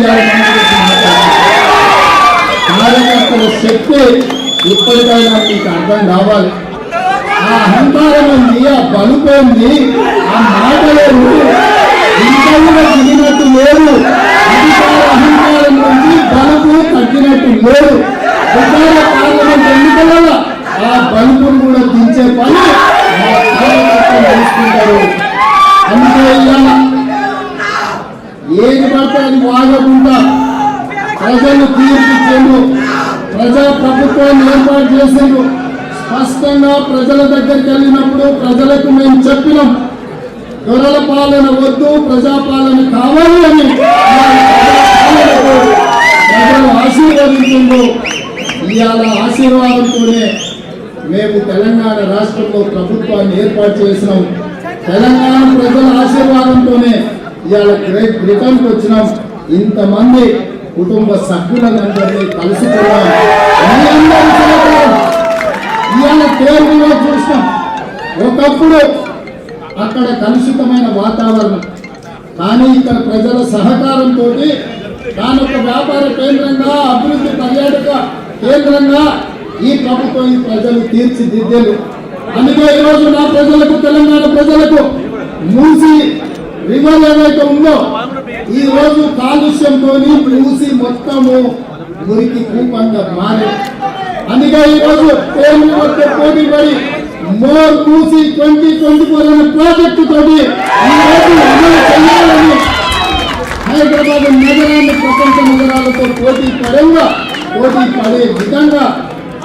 కార్యకర్తల శక్తి ఇప్పటికైనా మీకు అర్థం కావాలి. ఆ అహంకారం ఉంది, ఆ బలుపోయింది, ఆ మాటలేదు ఇంకా దిగినట్టు లేదు. అధికార అహంకారం నుంచి బలుపు తగ్గినట్టు లేదు. ఉత్తర పార్లమెంట్ ఎన్నికల ఆ బలుపును కూడా దించే పని కార్యకర్తలు తెలుసుకుంటారు. అందుకే ఏది పడితే అది వాగకుండా ప్రజలు తీర్పిచ్చేందు ప్రజా ప్రభుత్వాన్ని ఏర్పాటు చేసేందు స్పష్టంగా ప్రజల దగ్గరికి వెళ్ళినప్పుడు ప్రజలకు మేము చెప్పినాం, దొరల పాలన వద్దు, ప్రజాపాలన కావాలి అని ప్రజలు ఆశీర్వదించిందో ఇవాళ ఆశీర్వాదంతోనే మేము తెలంగాణ రాష్ట్రంలో ప్రభుత్వాన్ని ఏర్పాటు చేసినాం. తెలంగాణ ప్రజల ఆశీర్వాదంతోనే ఇవాళ గ్రేట్ బ్రిటన్కి వచ్చినాం. ఇంతమంది కుటుంబ సభ్యులందరినీ కలుసుకున్నాం. ఇవాళ కేరళలో చూసినాం, ఒకప్పుడు అక్కడ కలుషితమైన వాతావరణం, కానీ ఇక్కడ ప్రజల సహకారంతో దాని ఒక వ్యాపార కేంద్రంగా, అభివృద్ధి పర్యాటక కేంద్రంగా ఈ ప్రభుత్వం ఈ ప్రజలు తీర్చిదిద్దేలు. అందుకే ఈరోజు నా ప్రజలకు, తెలంగాణ ప్రజలకు మూసి రివర్ ఏదైతే ఉందో ఈ రోజు కాలుష్యంతో మూసి మొత్తము మురికి కూపంగా మారే. అందుకే ఈరోజు పోటీ పడి మోర్ మూసి 2024 అనే ప్రాజెక్టు తోటి ఈరోజు అమలు చేయాలని హైదరాబాద్ నగరాన్ని ప్రపంచ నగరాలతో పోటీ పడే విధంగా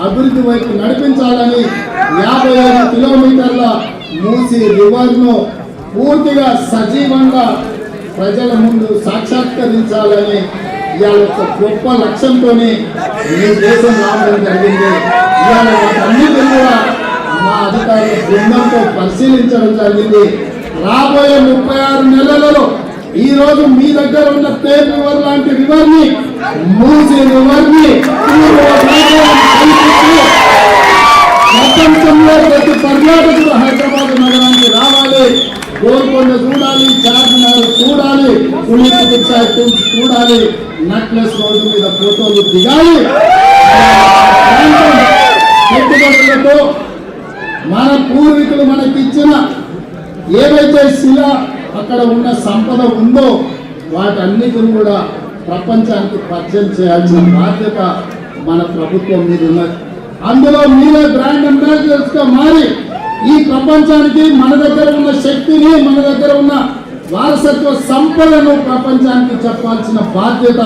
అభివృద్ధి వైపు నడిపించాలని 55 కిలోమీటర్ల మూసి రివర్ ను పూర్తిగా సజీవంగా ప్రజల ముందు సాక్షాత్కరించాలని ఇవాళ ఒక గొప్ప లక్ష్యంతో ఈ దేశం రావడం జరిగింది. ఇవాళ వాటన్నిటిని కూడా మా అధికారుల బృందంతో పరిశీలించడం జరిగింది. రాబోయే 36 నెలలలో ఈ రోజు మీ దగ్గర ఉన్న పేర్ రివర్ లాంటి రివర్ ని, మూసి రివర్ ని ప్రపంచంలో ప్రతి పర్యాటకుడు హైదరాబాద్ నగరానికి రావాలి, గోల్కొండ చూడాలి, చార్మినార్ చూడాలి, పులిపుడి చూడాలి, నెక్లెస్ రోడ్డు మీద ఫోటోలు దిగాలి. పెట్టుబడులతో మన పూర్వీకులు మనకిచ్చిన ఏవైతే శిల అక్కడ ఉన్న సంపద ఉందో వాటన్నిటిని కూడా ప్రపంచానికి పరిచయం చేయాల్సిన బాధ్యత మన ప్రభుత్వం మీద ఉన్నది. అందులో మీరే బ్రాండ్ అంబాసిడర్స్ గా మారి ఈ ప్రపంచానికి మన దగ్గర ఉన్న శక్తిని, మన దగ్గర ఉన్న వారసత్వ సంపదను ప్రపంచానికి చెప్పాల్సిన బాధ్యత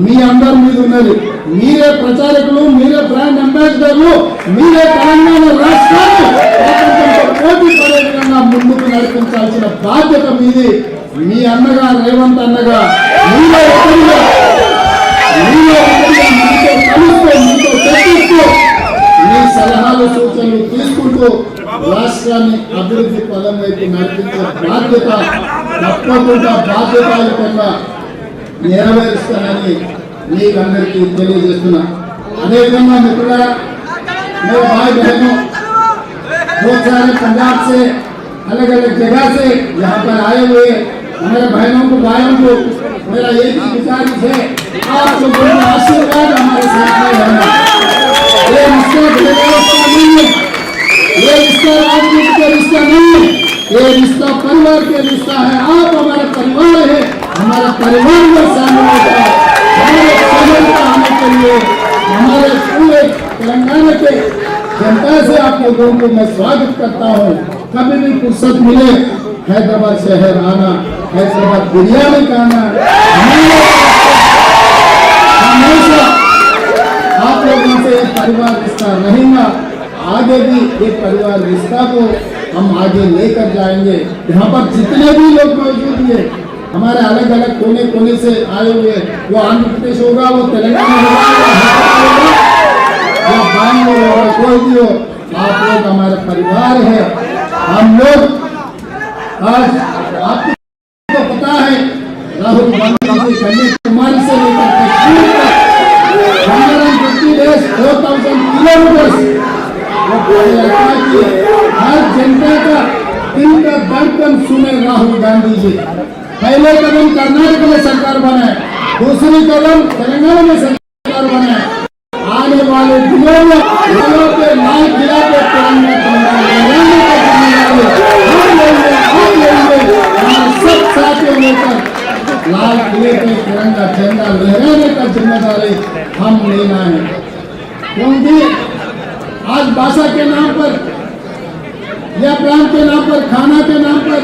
మీ అందరి మీద ఉన్నది. మీరే ప్రచారకులు, మీరే బ్రాండ్ అంబాసిడర్లు, మీరే తెలంగాణ రాష్ట్రాన్ని ప్రపంచంతో పోటీ పడే విధంగా ముందుకు నడిపించాల్సిన బాధ్యత మీది. మీ అన్నగా, రేవంత్ అన్నగా మీతో చర్చిస్తూ మీ సలహాలు, సూచనలు తీసుకుంటూ రాష్ట్రాన్ని అభివృద్ధి పదం వైపు నడిపించే బాధ్యత తప్పకుండా బాధ్యతాయుతంగా నెరవేరుస్తానని మీకందరికీ తెలియజేస్తున్నా. అదేవిధంగా మిత్రులారా, मेरे भाई बहनों, बहुत सारे पंजाब से अलग अलग जगह से यहाँ पर आए हुए हमारे बहनों को, भाइयों को मेरा एक ही गुजारिश है, आप लोगों का आशीर्वाद हमारे साथ में रहना। ये रिश्ता नहीं है, ये रिश्ता राजनीति का रिश्ता नहीं है, ये रिश्ता परिवार के रिश्ता है। आप हमारा परिवार है, हमारा परिवार में शामिल होता है। हमारे शहर का आने के लिए हमारे पूरे तेलंगाना के जनता से आप लोगों को मैं स्वागत करता हूँ। कभी भी फुर्सत मिले हैदराबाद शहर आना, हैदराबाद बिरयानी खाना, हमेशा आप लोगों से परिवार रिश्ता रहेगा। आगे भी ये परिवार रिश्ता को हम आगे लेकर जाएंगे। यहाँ पर जितने भी लोग मौजूद हैं, हमारे अलग अलग कोने कोने से आए हुए, वो आंध्र प्रदेश होगा, वो तेलंगाना होगा, या बैंगलोर होगा, कोई भी हो, आप लोग हमारे परिवार है। हम लोग आज आपको पता है, राहुल गांधी जी कन्याकुमारी से लेकर कश्मीर तक 150 days 4000 किलोमीटर वो पदयात्रा की। हर जनता का दिल का धड़कन सुने राहुल गांधी जी। पहले कदम कर्नाटक में सरकार बनाए, दूसरी कदम तेलंगाना में सरकार बनाए। आने वाले दिनों में पे लाल किला पे तिरंगा सब साथियों लेकर लाल किले पे तिरंगा झंडा लहराने का जिम्मेदारी हम लेना है। क्योंकि आज भाषा के नाम पर या प्रांत के नाम पर, खाना के नाम पर,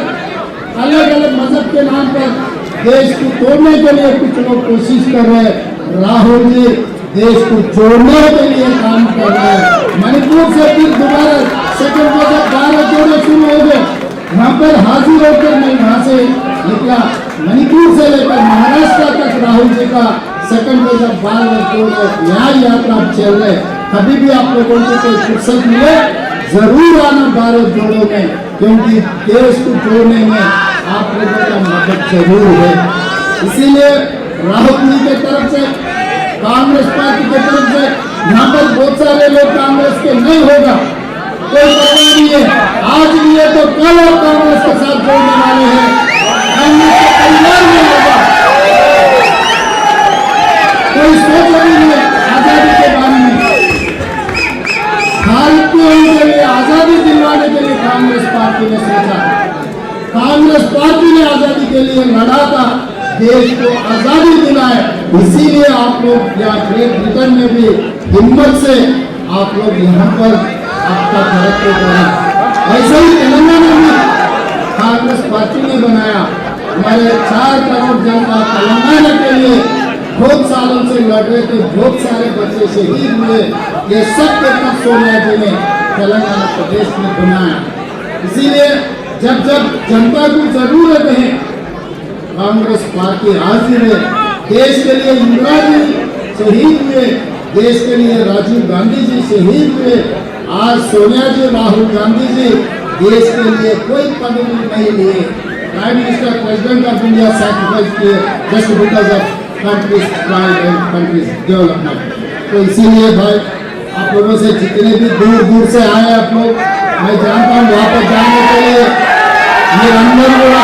अलग अलग मजहब के नाम पर देश को तोड़ने के लिए कुछ लोग कोशिश कर रहे हैं। राहुल जी देश को जोड़ने के लिए काम कर रहे हैं। मणिपुर से फिर दोबारा सेकंड को जब 12 जोड़े शुरू हो गए, वहाँ पर हाजिर होकर मैं वहाँ से निकला। मणिपुर से लेकर महाराष्ट्र तक राहुल जी का सेकंड को जब 12 जोड़े न्याय यात्रा चल रहे। कभी भी आप लोगों को कोई फुर्सत मिले जरूर आना भारत जोड़ो में, क्योंकि देश को जोड़ने में आप लोगों का मदद जरूर है। इसीलिए राहुल जी की तरफ से, कांग्रेस पार्टी की तरफ से, यहाँ पर बहुत सारे लोग कांग्रेस के नहीं होगा, कोई परवाह नहीं है। आज भी है तो कल आप कांग्रेस के साथ जोड़ने वाले हैं। कांग्रेस के परिवार में होगा, कोई सोच रही है आजादी के बारे में। भारतीयों के लिए आजादी दिलवाने के लिए कांग्रेस पार्टी ने सोचा, कांग्रेस पार्टी ने आजादी के लिए लड़ा था, देश को आजादी दिलाए। इसीलिए आप लोग यहाँ ग्रेट ब्रिटेन में भी हिम्मत से आप लोग यहाँ पर आपका तरक्की करा। ऐसे ही तेलंगाना में कांग्रेस पार्टी ने बनाया। हमारे 4 करोड़ जनता तेलंगाना के लिए बहुत सालों से लड़ रहे थे, बहुत सारे बच्चे शहीद हुए। ये सब कुछ सोनिया जी ने तेलंगाना प्रदेश में बनाया। इसीलिए जब जब जनता को जरूरत है, कांग्रेस पार्टी हाजिर है। देश के लिए इंदिरा जी शहीद हुए, देश के लिए राजीव गांधी जी शहीद हुए। आज सोनिया जी, राहुल गांधी जी देश के लिए कोई पदवी नहीं लिए। Prime minister, president of India sacrifice किए just because of country's pride and country's development. तो इसीलिए भाई आप लोगों से जितने भी दूर दूर से आए आप लोग, मैं जानता हूँ वापस जाने के लिए మీరందరూ కూడా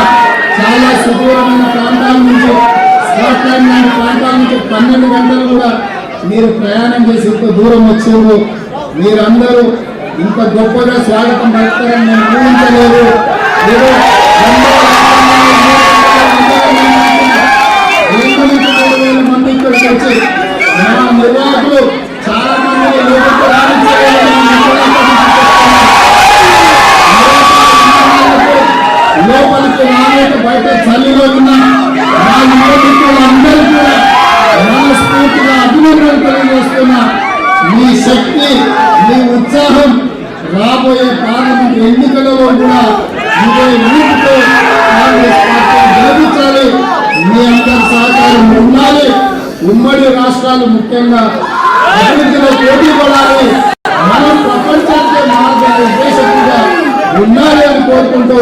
చాలా సుదూరమైన ప్రాంతాల నుంచి, స్కాట్లాండ్ లాంటి ప్రాంతాల నుంచి 12 గంటలు కూడా మీరు ప్రయాణం చేసి ఇంత దూరం వచ్చారు. మీరందరూ ఇంత గొప్పగా స్వాగతం పలుకుతారని నేను ఊహించలేదు. మీరు 2,000 మంది ఇక్కడికి వచ్చి మా నిర్వాహకులు చాలా మంది లోపలికి రాలేక బయట చలిలో ఉన్న మా యువకులందరూ కూడా మనస్ఫూర్తిగా అభినందనలు తెలియజేస్తున్నా. మీ శక్తి, మీ ఉత్సాహం రాబోయే పార్లమెంట్ ఎన్నికలలో కూడా ఇదే ఊపితో కాంగ్రెస్ పార్టీ గెలిపించాలి. మీ అందరి సహకారం ఉండాలి. ఉమ్మడి రాష్ట్రాలు ముఖ్యంగా అభివృద్ధిలో పోటీ పడాలి. మనం ప్రపంచానికి మార్గనిర్దేశకుగా ఉండాలి అని కోరుకుంటూ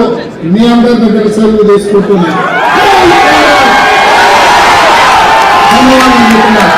మీ అందరి దగ్గర సెలవు తీసుకుంటున్నాను. ధన్యవాదాలు.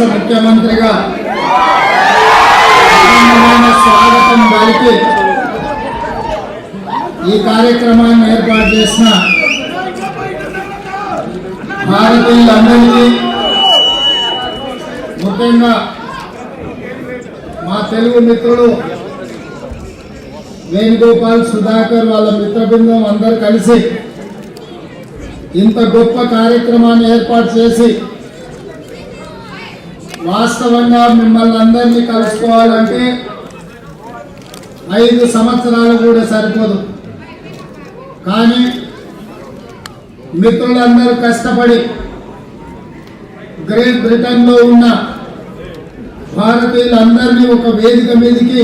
రాష్ట్ర ముఖ్యమంత్రిగా స్వాగతం పలికి ఈ కార్యక్రమాన్ని ఏర్పాటు చేసిన భారతీయులందరికీ, ముఖ్యంగా మా తెలుగు మిత్రులు వేణుగోపాల్, సుధాకర్, వాళ్ళ మిత్ర బృందం అందరూ కలిసి ఇంత గొప్ప కార్యక్రమాన్ని ఏర్పాటు చేసి, వాస్తవంగా మిమ్మల్ని అందరినీ కలుసుకోవాలంటే 5 సంవత్సరాలు కూడా సరిపోదు. కానీ మిత్రులందరూ కష్టపడి గ్రేట్ బ్రిటన్లో ఉన్న భారతీయులందరినీ ఒక వేదిక మీదకి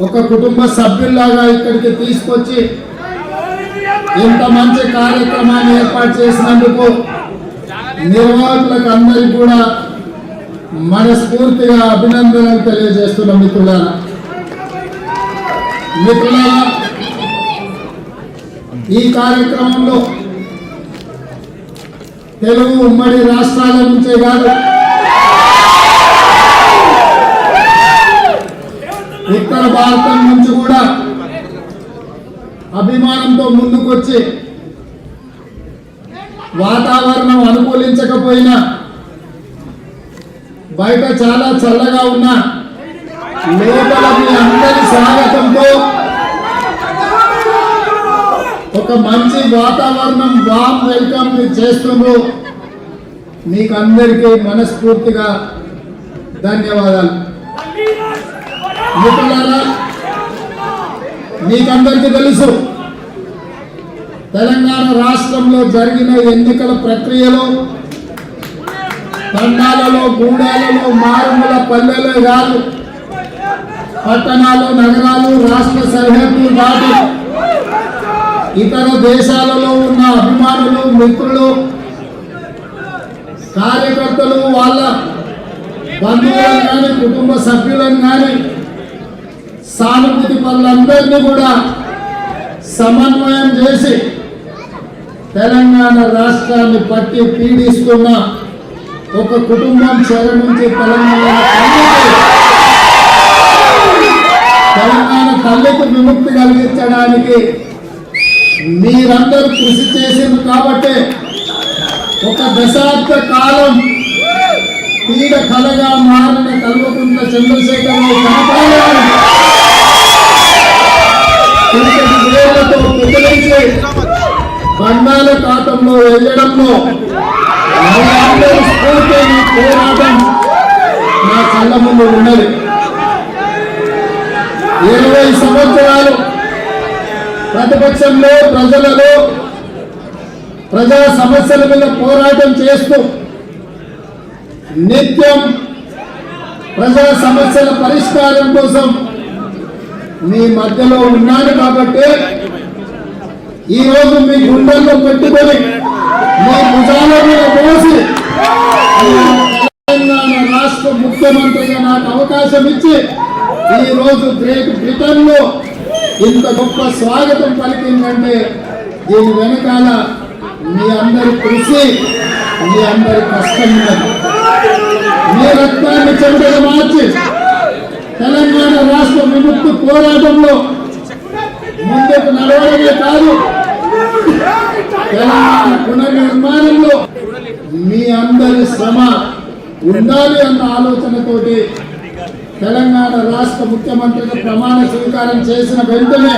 ఒక కుటుంబ సభ్యుల్లాగా ఇక్కడికి తీసుకొచ్చి ఇంత మంచి కార్యక్రమాన్ని ఏర్పాటు చేసినందుకు నిర్వాహకులకు అందరికీ కూడా మనస్ఫూర్తిగా అభినందనలు తెలియజేస్తున్నాం. మిత్రులారా, ఈ కార్యక్రమంలో తెలుగు ఉమ్మడి రాష్ట్రాల నుంచే కాదు, ఉత్తర భారతం నుంచి కూడా అభిమానంతో ముందుకొచ్చి వాతావరణం అనుకూలించకపోయినా, బయట చాలా చల్లగా ఉన్నా లోపల మీ అందరి స్వాగతంతో ఒక మంచి వాతావరణం, వామ్ వెల్కమ్ చేస్తుండ్రు. మీకు అందరికీ మనస్ఫూర్తిగా ధన్యవాదాలు. మిత్రులారా, మీకందరికీ తెలుసు, తెలంగాణ రాష్ట్రంలో జరిగిన ఎన్నికల ప్రక్రియలో తండాలలో, గూడాలలో, మారుమూల పల్లెలే కాదు, పట్టణాలు, నగరాలు, రాష్ట్ర సరిహద్దులు దాటి ఇతర దేశాలలో ఉన్న అభిమానులు, మిత్రులు, కార్యకర్తలు, వాళ్ళ బంధువులను కానీ, కుటుంబ సభ్యులను కానీ, సానుభూతి పనులందరినీ కూడా సమన్వయం చేసి తెలంగాణ రాష్ట్రాన్ని పట్టి పీడిస్తున్న ఒక కుటుంబం చెర నుంచి తెలంగాణ తల్లికి విముక్తి కలిగించడానికి మీరందరూ కృషి చేసింది. కాబట్టి ఒక దశాబ్ద కాలం పీడ కలగా మారిన కల్వకుంట్ల చంద్రశేఖరరావు కనపడాలని వేలతో పెద్దలించి బంగాళాఖాతంలో వెళ్ళడంలో స్ఫూర్తి పోరాటం నా కళ్ళ ముందు ఉన్నది. 20 సంవత్సరాలు ప్రతిపక్షంలో, ప్రజలలో, ప్రజా సమస్యల మీద పోరాటం చేస్తూ నిత్యం ప్రజా సమస్యల పరిష్కారం కోసం మీ మధ్యలో ఉన్నాను. కాబట్టి ఈరోజు మీ గుండెల్లో పెట్టుకొని, మీ భుజాల మీద మోసి తెలంగాణ రాష్ట్ర ముఖ్యమంత్రిగా నాకు అవకాశం ఇచ్చి ఈరోజు గ్రేట్ బ్రిటన్ లో ఇంత గొప్ప స్వాగతం పలికిందంటే దీని వెనకాల మీ అందరి కృషి, మీ అందరి కష్టం ఉన్నది. మీ రక్తాన్ని చెమటగా మార్చి తెలంగాణ రాష్ట్ర విముక్తి పోరాటంలో ముందుకు నడవడమే కాదు, తెలంగాణ పునర్నిర్మాణంలో మీ అందరి శ్రమ ఉండాలి అన్న ఆలోచనతోటి తెలంగాణ రాష్ట్ర ముఖ్యమంత్రిగా ప్రమాణ స్వీకారం చేసిన వెంటనే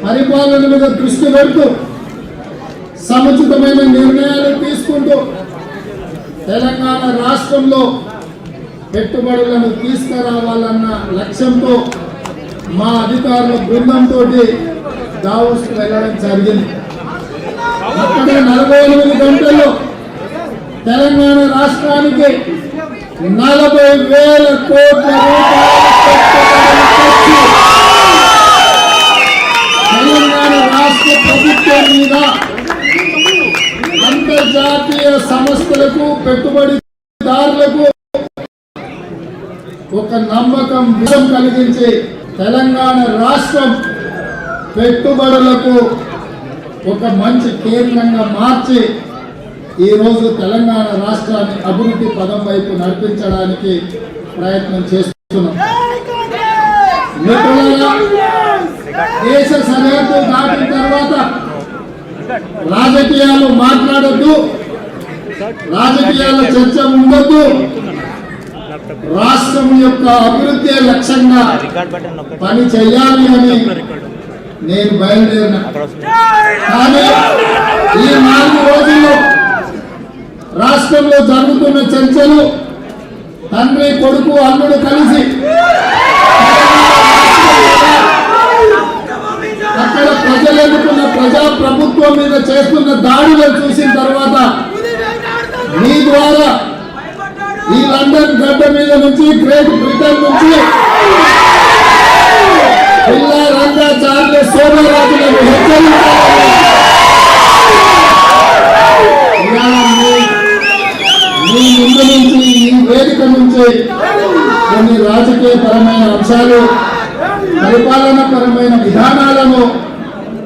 పరిపాలన మీద దృష్టి పెడుతూ సముచితమైన నిర్ణయాలు తీసుకుంటూ తెలంగాణ రాష్ట్రంలో పెట్టుబడులను తీసుకురావాలన్న లక్ష్యంతో మా అధికారుల బృందంతో దావోస్కు వెళ్ళడం జరిగింది. అక్కడ 48 గంటల్లో తెలంగాణ రాష్ట్రానికి 40,000 కోట్ల రూపాయలు తెలంగాణ రాష్ట్ర ప్రభుత్వం మీద అంతర్జాతీయ సంస్థలకు, పెట్టుబడిదారులకు ఒక నమ్మకం, విషయం కలిగించి తెలంగాణ రాష్ట్రం పెట్టుబడులకు ఒక మంచి కేంద్రంగా మార్చి ఈ రోజు తెలంగాణ రాష్ట్రాన్ని అభివృద్ధి పదం వైపు నడిపించడానికి ప్రయత్నం చేస్తున్నాం. మిత్రులారా, దేశ సరిహద్దు దాటిన తర్వాత రాజకీయాలు మాట్లాడొద్దు, రాజకీయాల చర్చ ఉండొద్దు. రాష్ట్రం యొక్క అభివృద్ధి లక్ష్యంగా పని చేయాలి అని నేను బయలుదేరిన. కానీ ఈ 4 రోజుల్లో రాష్ట్రంలో జరుగుతున్న చర్చలు తండ్రి కొడుకు అల్లుడు కలిసి అక్కడ ప్రజలు ఎన్నుకున్న ప్రజా ప్రభుత్వం మీద చేస్తున్న దాడులను చూసిన తర్వాత మీ ద్వారా ఈ లండన్ గడ్డ మీద నుంచి గ్రేట్ బ్రిటన్ నుంచి పిల్ల రంగా చార్లెస్ సోమరాజులను హెచ్చరించాలని మీ ముందు నుంచి ఈ వేదిక నుంచి కొన్ని రాజకీయ పరమైన అంశాలు, పరిపాలన పరమైన విధానాలను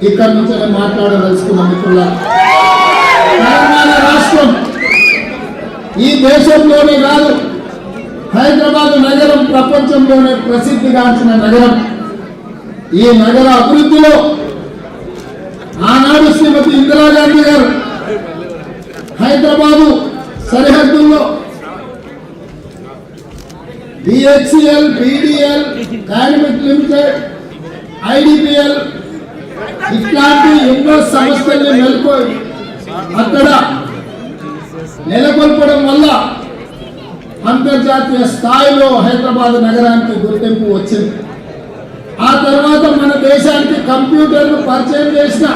ఇక్కడి నుంచి మాట్లాడదలుచుకున్న మిత్రులారా, తెలంగాణ రాష్ట్రం ఈ దేశంలోనే కాదు, హైదరాబాద్ నగరం ప్రపంచంలోనే ప్రసిద్ధిగాంచిన నగరం. ఈ నగర అభివృద్ధిలో ఆనాడు శ్రీమతి ఇందిరాగాంధీ గారు హైదరాబాదు సరిహద్దుల్లో BHCL, BDL, dynamic limited, IDPL ఇట్లాంటి ఎన్నో సంస్థల్ని అక్కడ నెలకొల్పడం వల్ల అంతర్జాతీయ స్థాయిలో హైదరాబాద్ నగరానికి గుర్తింపు వచ్చింది. ఆ తర్వాత మన దేశానికి కంప్యూటర్ను పరిచయం చేసిన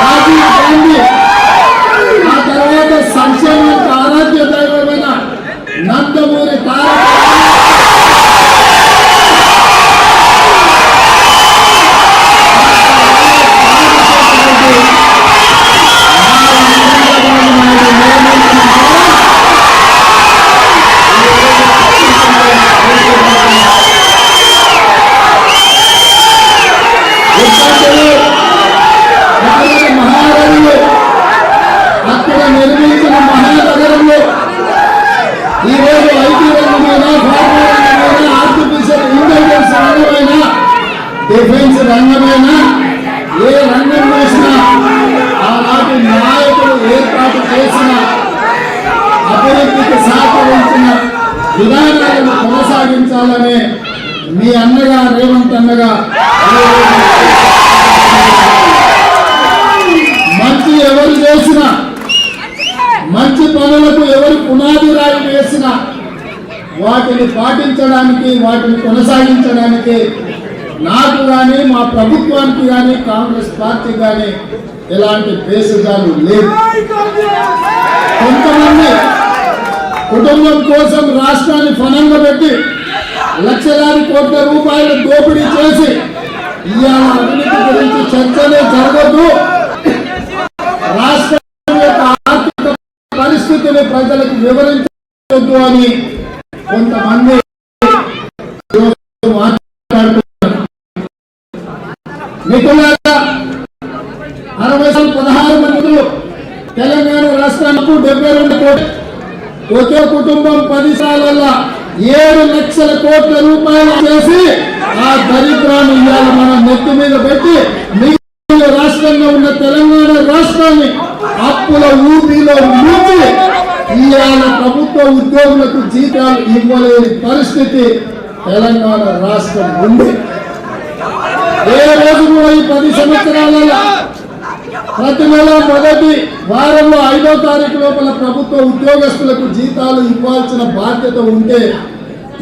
రాజీవ్ గాంధీ, ఆ తర్వాత సంక్షేమానికి ఆరాధ్య దైవమైన నందమూరి తారక అక్కడ నిర్మించిన మహానగరంలో ఈరోజు ఐటీ రంగమైనా, ఫార్మా రంగమైనా, ఆర్టిఫిషియల్ ఇంటెలిజెన్స్ రంగమైనా, డిఫెన్స్ రంగమైనా, ఏ రంగం వేసినా ఆనాటి నాయకులు ఏర్పాటు చేసిన అభివృద్ధికి సహకరించిన విధానాలను కొనసాగించాలనే మీ అన్నగా రేవంత్ అన్నగా మంచి ఎవరు చేసినా, మంచి పనులకు ఎవరు పునాది రాయి వేసినా వాటిని పాటించడానికి, వాటిని కొనసాగించడానికి నాకు కానీ, మా ప్రభుత్వానికి కానీ, కాంగ్రెస్ పార్టీకి కానీ ఎలాంటి భేషజాలు లేవు. కొంతమంది కుటుంబం కోసం రాష్ట్రాన్ని ఫనంగా పెట్టి లక్షలాది కోట్ల రూపాయల దోపిడీ చేసి ఇవాళ అవినీతి గురించి చర్చలే జరగదు. రాష్ట్రం యొక్క ఆర్థిక పరిస్థితిని ప్రజలకు వివరించవద్దు అని కొంతమంది మాట్లాడుతున్నారు. మిత్రులారా, 16 మందిలో తెలంగాణ రాష్ట్రానికి 72 కోట్లు, ఒకే కుటుంబం 10 సార్ల 7 లక్షల కోట్ల రూపాయలు చేసి ఆ దరిద్రాన్ని ఇవాళ మన నెత్తి మీద పెట్టి రాష్ట్రంలో ఉన్న తెలంగాణ రాష్ట్రాన్ని అప్పుల ఊపిలో ముంచి ఇవాళ ప్రభుత్వ ఉద్యోగులకు జీతాలు ఇవ్వలేని పరిస్థితి తెలంగాణ రాష్ట్రం ఉంది. ఏ రోజు కూడా ఈ 10 సంవత్సరాలలో ప్రతి నెల మొదటి వారంలో 5వ తారీఖు లోపల ప్రభుత్వ ఉద్యోగస్తులకు జీతాలు ఇవ్వాల్సిన బాధ్యత ఉంటే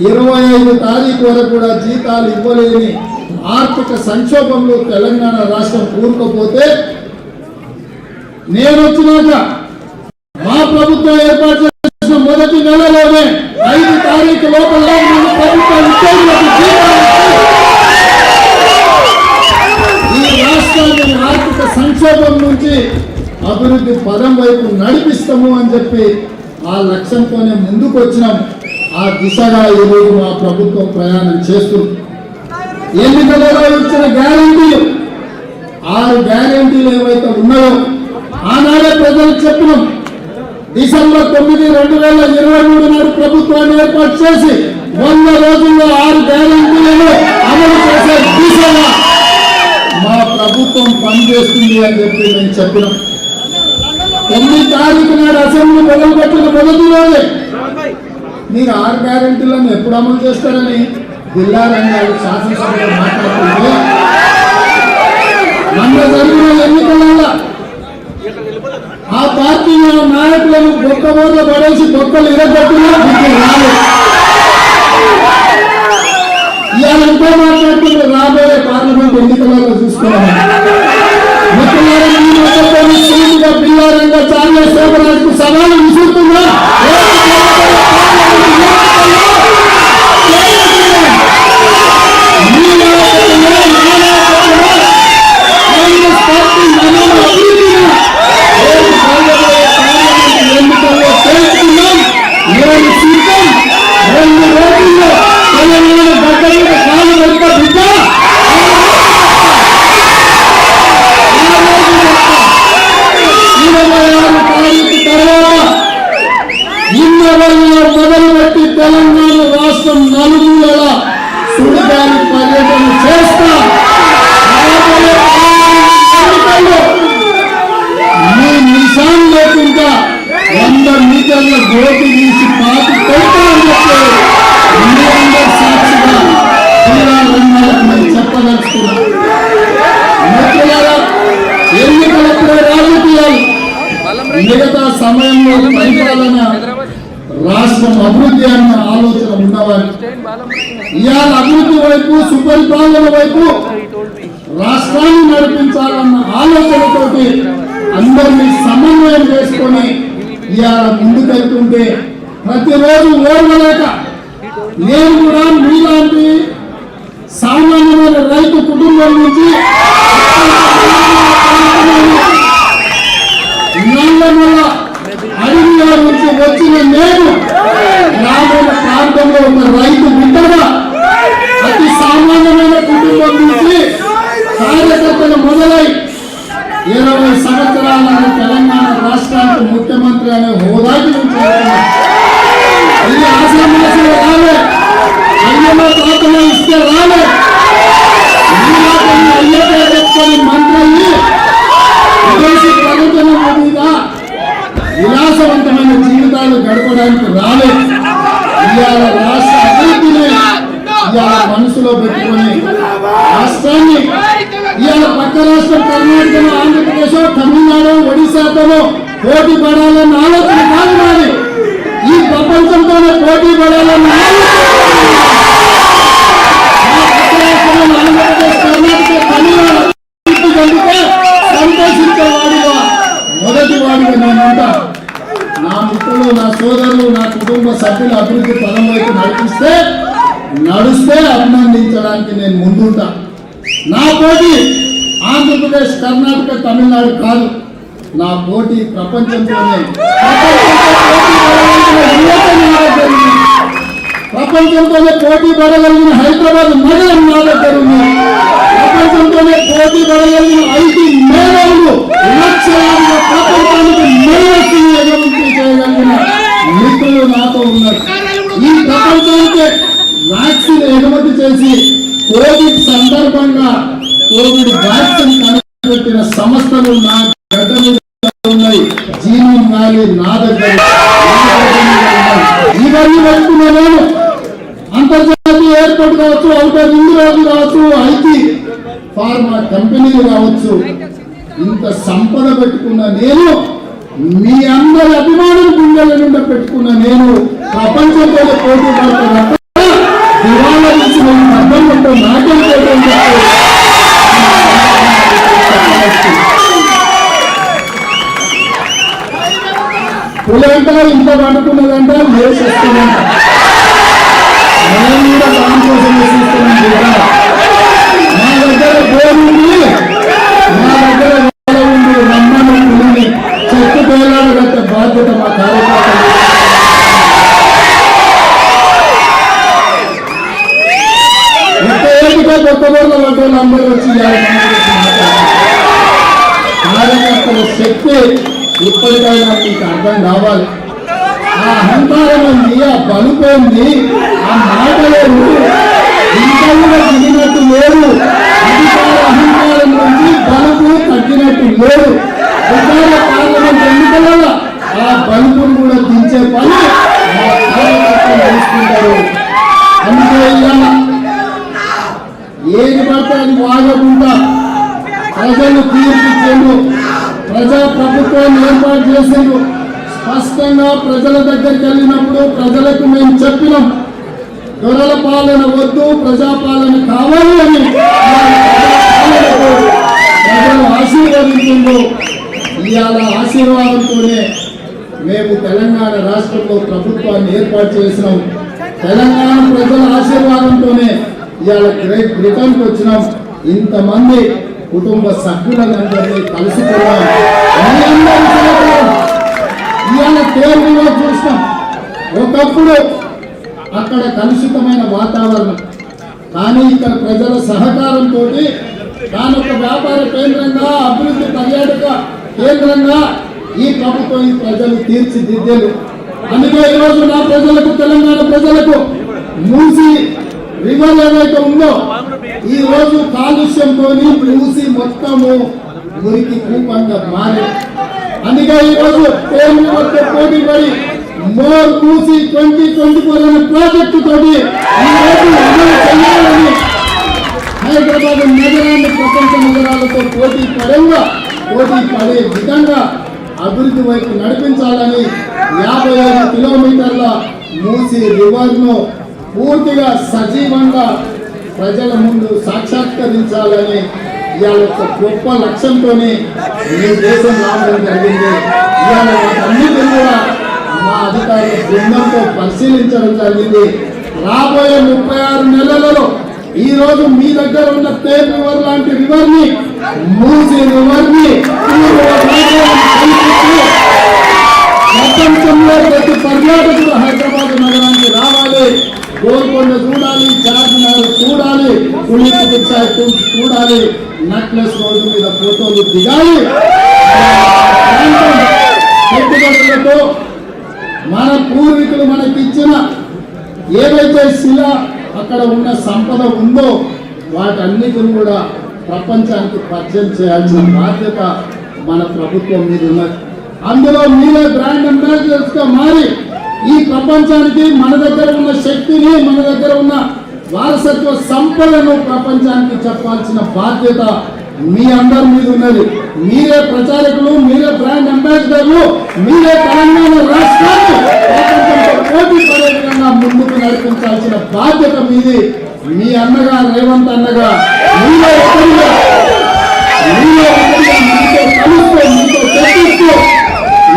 25 తారీఖు వరకు కూడా జీతాలు ఇవ్వలేని ఆర్థిక సంక్షోభంలో తెలంగాణ రాష్ట్రం కూరుకుపోతే నేను వచ్చినాక మా ప్రభుత్వం ఏర్పాటు చేసిన మొదటి నెలలోనే 5 తారీఖు లోపల ప్రభుత్వ ఉద్యోగులకు జీతాలు ఈ రాష్ట్రాన్ని ఆర్థిక సంక్షోభం నుంచి అభివృద్ధి పదం వైపు నడిపిస్తాము అని చెప్పి ఆ లక్ష్యంతోనే ముందుకు వచ్చినాం. ఆ దిశగా ఈరోజు మా ప్రభుత్వం ప్రయాణం చేస్తుంది. ఎన్నికలలో ఇచ్చిన గ్యారంటీలు 6 గ్యారంటీలు ఏవైతే ఉన్నాయో ఆనాడే ప్రజలకు చెప్పినాం. డిసెంబర్ 9, 2023 నాడు ప్రభుత్వాన్ని ఏర్పాటు చేసి 100 రోజుల్లో 6 గ్యారెంటీలను అమలు చేసే దిశగా మా ప్రభుత్వం పనిచేస్తుంది అని చెప్పి నేను చెప్పినాం. 9 తారీఖు నాడు అసెంబ్లీ మొదలుపెట్టిన మొదటి రోజే మీరు 6 గ్యారెంటీలను ఎప్పుడు అమలు చేస్తారని జిల్లారంగారు శాసనసభలో మాట్లాడుతుంటే మొన్న జరిగిన ఎన్నికలలో ఆ పార్టీ నాయకులను బొక్కబోత పడేసి బొక్కలు ఇరగొట్టినా రాలేదు. ఇవాళ ఎంతో మాట్లాడుతుంటే రాబోయే పార్లమెంట్ ఎన్నికలలో చూసుకోవాలి. సీటుగా పిల్లారంగా చాలే శోభరాజుకు సవాలు విసురుతుందా? మొదలుపెట్టి తెలంగాణ రాష్ట్రం నలుమూలల సుడిగాలి పర్యటన చేస్తా. మీ నిశాన్ లేకుండా 100 మీటర్ల గోటి తీసి పాతి కొడతామని చెప్పి సాక్షిగా నేను చెప్పదలుచుకున్నా. మిత్రులారా, ఎన్నికలప్పుడే రాజకీయాలు, మిగతా సమయంలో పరిపాలన రాష్ట్రం అభివృద్ధి అన్న ఆలోచన ఉన్నవారు ఇవాళ అభివృద్ధి వైపు సుపరిపాలన వైపు రాష్ట్రాన్ని నడిపించాలన్న ఆలోచనతోటి అందరినీ సమన్వయం చేసుకొని ఇవాళ ముందుకెళ్తుంటే ప్రతిరోజు ఓర్వలేక నేను కూడా మీలాంటి సామాన్యమైన రైతు కుటుంబం నుంచి అడవిలో నుంచి వచ్చిన నేను గ్రామీణ ప్రాంతంలో ఉన్న రైతు బిడ్డగా అతి సామాన్యమైన కుటుంబం నుంచి కార్యకర్తలు మొదలై 20 సంవత్సరాలను తెలంగాణ రాష్ట్రానికి ముఖ్యమంత్రి అనే హోదాకి ఇది ఆశ్రమాసలు రాలే, అయ్యమ్మ తాతలో ఇస్తే రాలే. అయ్యే చెప్పుకొని మంత్రి విదేశీ ప్రకటన మీద విలాసవంతమైన జీవితాలు గడపడానికి రాలేదు. ఇవాళ రాష్ట్ర అభివృద్ధిని ఇవాళ మనసులో పెట్టుకొని రాష్ట్రాన్ని ఇవాళ పక్క రాష్ట్రం కర్ణాటకలో, ఆంధ్రప్రదేశ్, తమిళనాడు, ఒడిశాతో పోటీ పడాలన్న ఆలోచన కాదు కానీ ఈ ప్రపంచంతోనే పోటీ పడాలన్న ఆంధ్రప్రదేశ్, కర్ణాటక, తమిళనాడు సంతోషించే వాడిగా మొదటి వాడిగా నేను ఉంటా. నా మిత్రులు, నా సోదరులు, నా కుటుంబ సభ్యులు అభివృద్ధి పదం వైపు నడుస్తే అభినందించడానికి నేను ముందుంటా. నా పోటీ ఆంధ్రప్రదేశ్, కర్ణాటక, తమిళనాడు కాదు. నా పోటీ ప్రపంచంతోనే. ప్రపంచంతోనే పోటీ పడగలిగిన హైదరాబాద్ నగరం నా దగ్గర ఉంది. ప్రపంచంతోనే పోటీ పడగలిగిన 5 మేధావులు లక్షలాదిగా ప్రపంచానికి మేధస్సును ఎగమించి చేయగలిగిన మిత్రులు నాతో ఉన్నారు. ఈ ప్రపంచానికి వ్యాక్సిన్ ఎగుమతి చేసి కోవిడ్ సందర్భంగా కోవిడ్ వ్యాక్సిన్ కనిపెట్టిన సంస్థలు నా గడ్డ మీద ఉన్నాయి. జీవన్ వ్యాలీ నా దగ్గర. ఇవన్నీ పెట్టుకున్న నేను అంతర్జాతీయ ఎయిర్పోర్ట్ కావచ్చు, అవుటర్ రింగ్ రోడ్డు కావచ్చు, ఐటీ ఫార్మా కంపెనీలు కావచ్చు, ఇంత సంపద పెట్టుకున్న నేను, మీ అందరి అభిమానం గుండెల నుండి పెట్టుకున్న నేను ప్రపంచంతో పోటీ పడుతున్నా. దివాళా ఇచ్చిన అర్థంతో నాట్యం చేయడం పులంట ఇంత పడుకున్నదంట లేచేస్తుందంట. నేను కూడా దానికోసం చూస్తున్నాను. మా దగ్గర బోరుంది, మా దగ్గర ఉంది, రమ్మని పులిని చెట్టు పేలాడు కట్టే బాధ్యత మా కార్యకర్తలు. కొత్త బోర్ల వడ్డీలు అందరూ వచ్చి కార్యకర్తల శక్తి ఇప్పటికైనా మీకు అర్థం కావాలి. ఆ అహంకారం ఉంది, ఆ పలుపోయింది, ఆ మాటలేదు ఇంకా దిగినట్టు లేదు. అధికార అహంకారం నుంచి బలుపు తగ్గినట్టు లేదు. అధికార పార్లమెంట్ ఎన్నికల ఆ బలుపును కూడా దించే పని తీసుకుంటారు. అందుకే ఏది పడితే అది వాగకుండా ప్రజలు తీర్పిచ్చేందు ప్రజా ప్రభుత్వాన్ని ఏర్పాటు చేసేందు స్పష్టంగా ప్రజల దగ్గరికి వెళ్ళినప్పుడు ప్రజలకు మేము చెప్పినాం, దొరల పాలన వద్దు, ప్రజాపాలన కావాలి అని ప్రజలు ఆశీర్వదించిండు. ఇవాళ ఆశీర్వాదంతోనే మేము తెలంగాణ రాష్ట్రంలో ప్రభుత్వాన్ని ఏర్పాటు చేసినాం. తెలంగాణ ప్రజల ఆశీర్వాదంతోనే ఇవాళ గ్రేట్ బ్రిటన్కి వచ్చినాం. ఇంతమంది కుటుంబ సభ్యులందరినీ కలుసుకున్నాం. ఇవాళ కేరళలో చూసినాం. ఒకప్పుడు అక్కడ కలుషితమైన వాతావరణం, కానీ ఇక్కడ ప్రజల సహకారంతో దాని ఒక వ్యాపార కేంద్రంగా, అభివృద్ధి పర్యాటక కేంద్రంగా ఈ ప్రభుత్వం ఈ ప్రజలు తీర్చిదిద్దేలు. అందుకే ఈరోజు నా ప్రజలకు, తెలంగాణ ప్రజలకు మూసి రివర్ ఏదైతే ఉందో ఈ రోజు కాలుష్యంతో మూసి మొత్తము మురికి కూపంగా మారి, అందుకే ఈ రోజు పోటీ పడి మోర్ మూసి 2024 అనే ప్రాజెక్టు తోటి హైదరాబాద్ నగరాన్ని ప్రపంచ నగరాలతో పోటీ పడే విధంగా అభివృద్ధి వైపు నడిపించాలని 55 కిలోమీటర్ల మూసి రివర్ ను పూర్తిగా సజీవంగా ప్రజల ముందు సాక్షాత్కరించాలని ఇవాళ ఒక గొప్ప లక్ష్యంతోనే ఈ దేశం రావడం జరిగింది. ఇవాళ వాటన్నిటిని కూడా మా అధికారుల బృందంతో పరిశీలించడం జరిగింది. రాబోయే 36 నెలలలో ఈ రోజు మీ దగ్గర ఉన్న తేజ్ రివర్ లాంటి రివర్ ని, మూసీ రివర్ ని ప్రపంచంలో ప్రతి పర్యాటకుడు హైదరాబాద్ నగరానికి రావాలి. గోల్కొండ చూడాలి, చార్మినార్ చూడాలి, చూడాలి, నెక్లెస్ రోడ్డు మీద ఫోటోలు దిగాలి. పెట్టుబడులతో మన పూర్వీకులు మనకిచ్చిన ఏదైతే శిల అక్కడ ఉన్న సంపద ఉందో వాటన్నిటిని కూడా ప్రపంచానికి పరిచయం చేయాల్సిన బాధ్యత మన ప్రభుత్వం మీద ఉన్నది. అందులో మీరే బ్రాండ్ అంబాసిడర్స్ గా మారి ఈ ప్రపంచానికి మన దగ్గర ఉన్న శక్తిని, మన దగ్గర ఉన్న వారసత్వ సంపదను ప్రపంచానికి చెప్పాల్సిన బాధ్యత మీ అందరి మీద ఉన్నది. మీరే ప్రచారకులు, మీరే బ్రాండ్ అంబాసిడర్లు, మీరే తెలంగాణ రాష్ట్రాన్ని పోటీ పడే విధంగా ముందుకు నడిపించాల్సిన బాధ్యత మీది. మీ అన్నగా, రేవంత్ అన్నగా మీతో చర్చిస్తూ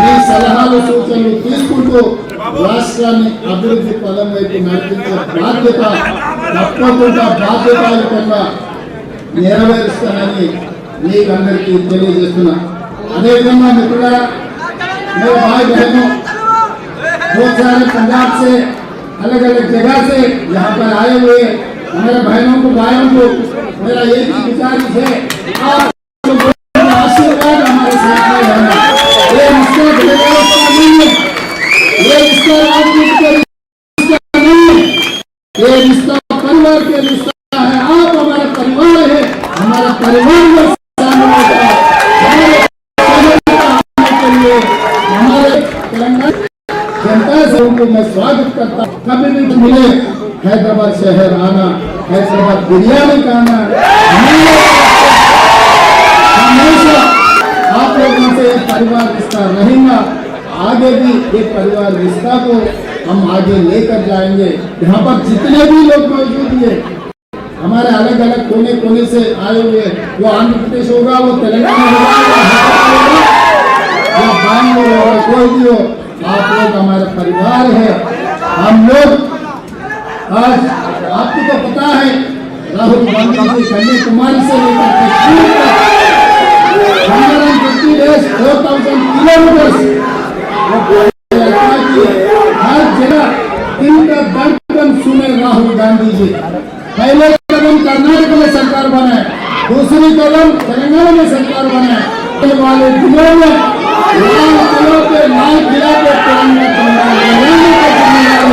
మీ సలహాలు, సూచనలు తీసుకుంటూ రాష్ట్రాన్ని అభివృద్ధి పదం వైపు నడిపించే బాధ్యత తప్పకుండా బాధ్యతాయుతంగా నెరవేరుస్తానని మీకందరికీ తెలియజేస్తున్నా. అదేవిధంగా మిత్రులారా, मेरे भाई बहनों, बहुत सारे पंजाब से अलग अलग जगह से यहाँ पर आए हुए हमारे बहनों को, भाइयों को मेरा एक ही गुजारिश है, आप आशीर्वाद हमारे साथ में रहना। ये रिश्ता नहीं है, ये रिश्ता राजनीति का रिश्ता नहीं है, ये रिश्ता परिवार के रिश्ता है। आप हमारा परिवार है, हमारा परिवार में शामिल होगा। जनता से उनको मैं स्वागत करता हूँ। कभी भी मिले हैदराबाद शहर आना, हैदराबाद बिरयानी खाना, हमेशा आप लोगों से परिवार रिश्ता रहेगा। आगे भी ये परिवार रिश्ता को हम आगे लेकर जाएंगे। यहाँ पर जितने भी लोग मौजूद हैं, हमारे अलग अलग कोने कोने से आए हुए, वो आंध्र प्रदेश होगा, वो तेलंगाना होगा, या बैंगलोर होगा, कोई भी हो, आप लोग हमारा परिवार है। हम लोग आज आपको तो पता है, राहुल गांधी से कन्याकुमारी से लेकर कश्मीर तक 150 days 4000 किलोमीटर हर जगह दिल का धड़कन सुने राहुल गांधी जी। पहले कदम कर्नाटक में सरकार बनाए, दूसरी कदम तेलंगाना में सरकार बनाए, वाले दिनों में महिला को तिरंगा झंडा लहराने का जिम्मेदारी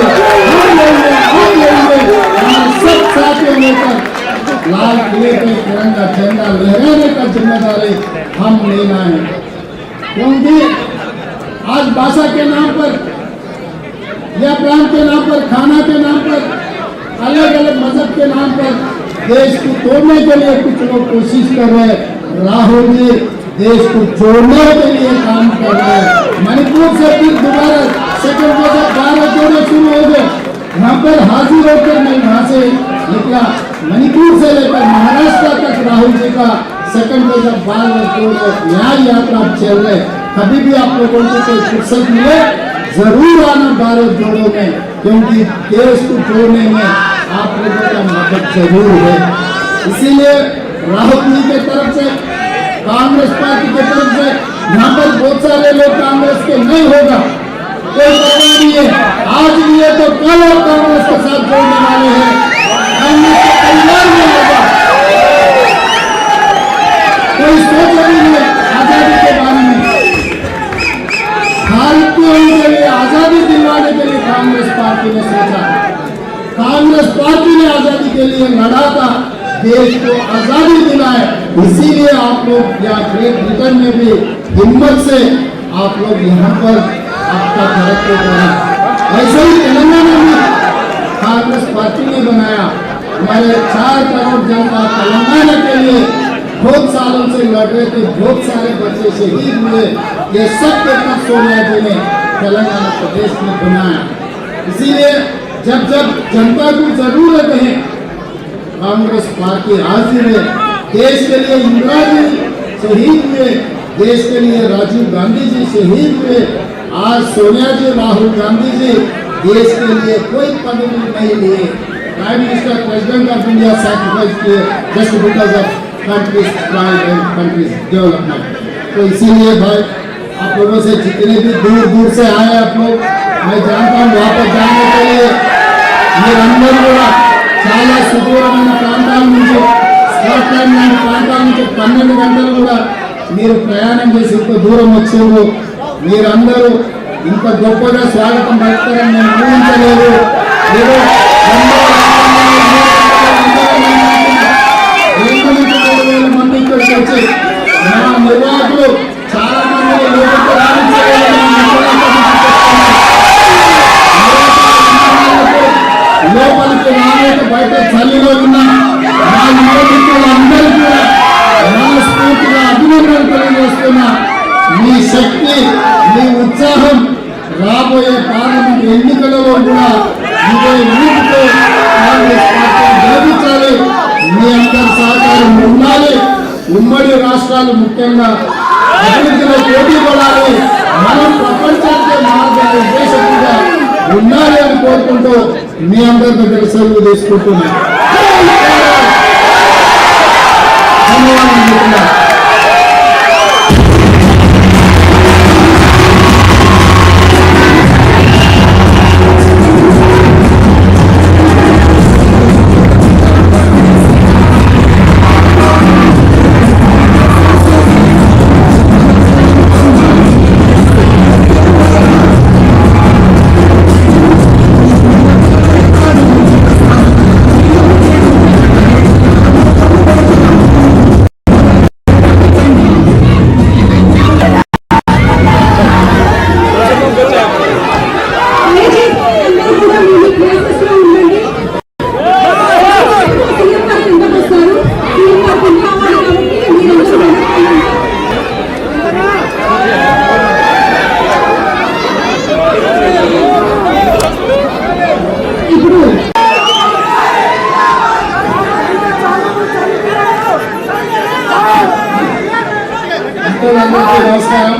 हम लेंगे। हमारे सब साथियों लेकर लाल किले पे तिरंगा झंडा लहराने का जिम्मेदारी हम लेना है। क्योंकि आज भाषा के नाम पर या प्रांत के नाम पर, खाना के नाम पर, अलग अलग मजहब के नाम पर देश को तोड़ने के लिए कुछ लोग कोशिश कर रहे हैं। राहुल जी देश को जोड़ने के लिए काम कर रहे हैं। मणिपुर से फिर दोबारा सेकंड में जब 12 जोड़े शुरू हो गए, यहाँ पर हाजिर होकर मैं वहाँ से निकला, मणिपुर से लेकर महाराष्ट्र तक राहुल जी का सेकंड में जब 12 जोड़े न्याय यात्रा चल रहे। कभी भी आप लोगों को कोई फुर्सत मिले जरूर आना 12 जोड़ों में, क्योंकि देश को जोड़ने में आप लोगों का मदद जरूर है। इसीलिए राहुल जी के तरफ से, कांग्रेस पार्टी की तरफ से, यहाँ पर बहुत सारे लोग कांग्रेस के नहीं होगा, कोई परवाह नहीं है। आज भी है तो कल और कांग्रेस के साथ जोड़ने वाले हैं। कांग्रेस के परिवार में होगा, कोई सोच नहीं है आजादी के बारे में। भारत को के लिए आजादी दिलवाने के लिए कांग्रेस पार्टी ने सोचा, कांग्रेस पार्टी ने आजादी के लिए लड़ा था, देश को आजादी दिलाए। इसीलिए आप लोग यहाँ ग्रेट ब्रिटेन में भी हिम्मत से आप लोग यहाँ पर आपका तरक्की करें। ऐसे ही तेलंगाना में कांग्रेस पार्टी ने बनाया, हमारे 4 करोड़ जनता तेलंगाना के लिए बहुत सालों से लड़ रहे थे, बहुत सारे बच्चे शहीद हुए। ये सब देखकर सोनिया जी ने तेलंगाना प्रदेश में बनाया। इसीलिए जब जब जनता को जरूरत है कांग्रेस पार्टी हाजिर है। देश के लिए इंदिरा जी शहीद हुए, देश के लिए राजीव गांधी जी शहीद हुए। आज सोनिया जी, राहुल गांधी जी देश के लिए कोई पदवी नहीं लिए। Prime minister, president of India sacrifice किए just because of country's pride and country's development. तो इसीलिए भाई आप लोगों से जितने भी दूर दूर से आए आप लोग, मैं जानता हूँ वापस जाने के लिए మీరందరూ కూడా చాలా సుదూరమైన ప్రాంతాల నుంచి, స్కాట్లాండ్ లాంటి ప్రాంతాల నుంచి 12 గంటలు కూడా మీరు ప్రయాణం చేసి ఇంత దూరం వచ్చారు. మీరందరూ ఇంత గొప్పగా స్వాగతం పలుకుతారని నేను ఊహించలేదు. ఏదో 2,000 మంది ఇక్కడికి వచ్చి మా నిర్వాహకులు చాలా మంది లోపలికి రాలేక బయట చలిలో ఉన్న మా యువకులందరూ కూడా మనస్ఫూర్తిగా అభినందనలు తెలియజేస్తున్నా. మీ శక్తి, మీ ఉత్సాహం రాబోయే పార్లమెంట్ ఎన్నికలలో కూడా ఇదే ఊపితో కాంగ్రెస్ పార్టీ గెలిపించాలి. మీ అందరి సహకారం ఉండాలి. ఉమ్మడి రాష్ట్రాలు ముఖ్యంగా అభివృద్ధిలో పోటీ పడాలి. మనం ప్రపంచానికి మార్గదర్శకులుగా ఉండాలి అని కోరుకుంటూ మీ అందరి దగ్గర సెలవు తీసుకుంటున్నాను. ధన్యవాదాలు. నమస్కారం.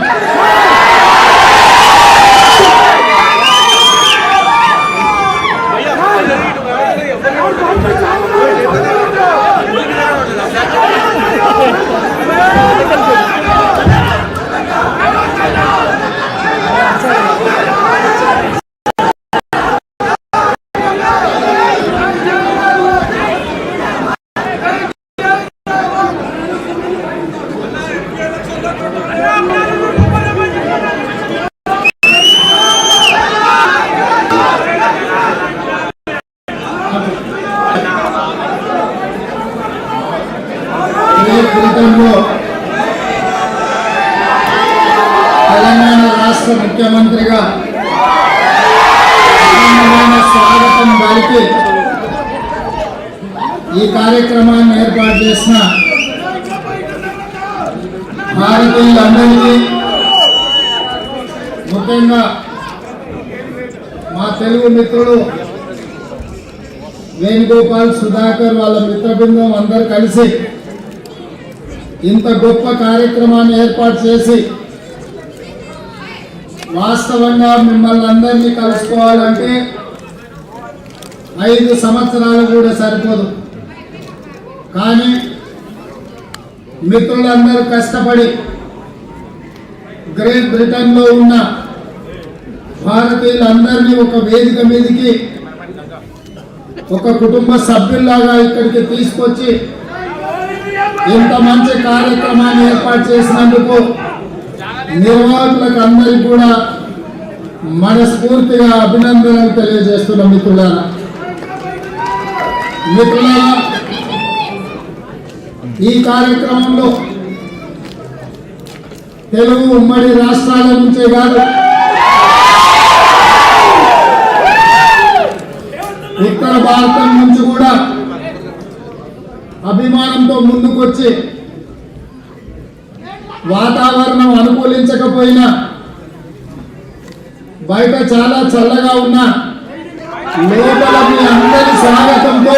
సమక్షంలో తెలంగాణ రాష్ట్ర ముఖ్యమంత్రిగా స్వాగతం పలికి ఈ కార్యక్రమాన్ని ఏర్పాటు చేసిన భారతీయులందరికీ, ముఖ్యంగా మా తెలుగు మిత్రులు వేణుగోపాల్, సుధాకర్, వాళ్ళ మిత్ర బృందం అందరూ కలిసి ఇంత గొప్ప కార్యక్రమాన్ని ఏర్పాటు చేసి, వాస్తవంగా మిమ్మల్ని అందరినీ కలుసుకోవాలంటే 5 సంవత్సరాలు కూడా సరిపోదు. కానీ మిత్రులందరూ కష్టపడి గ్రేట్ బ్రిటన్లో ఉన్న భారతీయులందరినీ ఒక వేదిక మీదకి ఒక కుటుంబ సభ్యుల్లాగా ఇక్కడికి తీసుకొచ్చి ఇంత మంచి కార్యక్రమాన్ని ఏర్పాటు చేసినందుకు నిర్వాహకులకు అందరికీ కూడా మనస్ఫూర్తిగా అభినందనలు తెలియజేస్తున్నాం. మిత్రులారా, ఈ కార్యక్రమంలో తెలుగు ఉమ్మడి రాష్ట్రాల నుంచే కాదు, ఉత్తర భారతం నుంచి కూడా అభిమానంతో ముందుకొచ్చి వాతావరణం అనుకూలించకపోయినా, బయట చాలా చల్లగా ఉన్నా, లోపల మీ అందరి స్వాగతంతో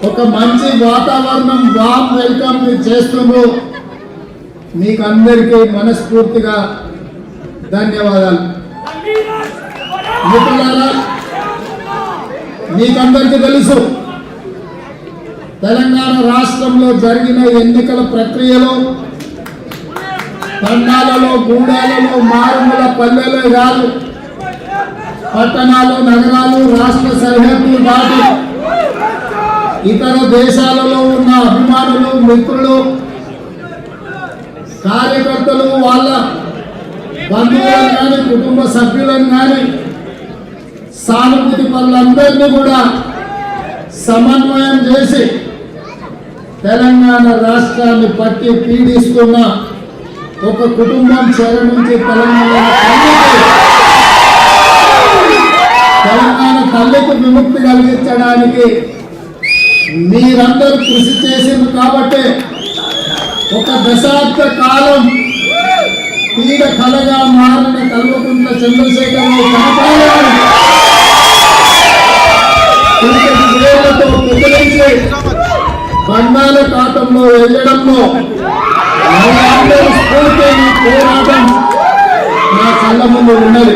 ఒక మంచి వాతావరణం, వామ్ వెల్కమ్ మీరు చేస్తుండ్రు. మీకు అందరికీ మనస్ఫూర్తిగా ధన్యవాదాలు. మిత్రులారా, మీకందరికీ తెలుసు, తెలంగాణ రాష్ట్రంలో జరిగిన ఎన్నికల ప్రక్రియలో తండాలలో, గూడాలలో, మారుమూల పల్లెలే కాదు, పట్టణాలు, నగరాలు, రాష్ట్ర సరిహద్దులు దాటి ఇతర దేశాలలో ఉన్న అభిమానులు, మిత్రులు, కార్యకర్తలు, వాళ్ళ బంధువులను కానీ, కుటుంబ సభ్యులను కానీ, సానుభూతి పనులందరినీ కూడా సమన్వయం చేసి తెలంగాణ రాష్ట్రాన్ని పట్టి పీడిస్తున్న ఒక కుటుంబం చెర నుంచి తెలంగాణ తల్లికి విముక్తి కలిగించడానికి మీరందరూ కృషి చేసింది. కాబట్టి ఒక దశాబ్ద కాలం పీడ కలగా మారిన కల్వకుంట్ల చంద్రశేఖరరావు కాపాడారు. వేలతో కుదిరించి బంగాళాఖాతంలో వెళ్ళడంలో స్ఫూర్తి పోరాటం నా కళ్ళ ముందు ఉన్నది.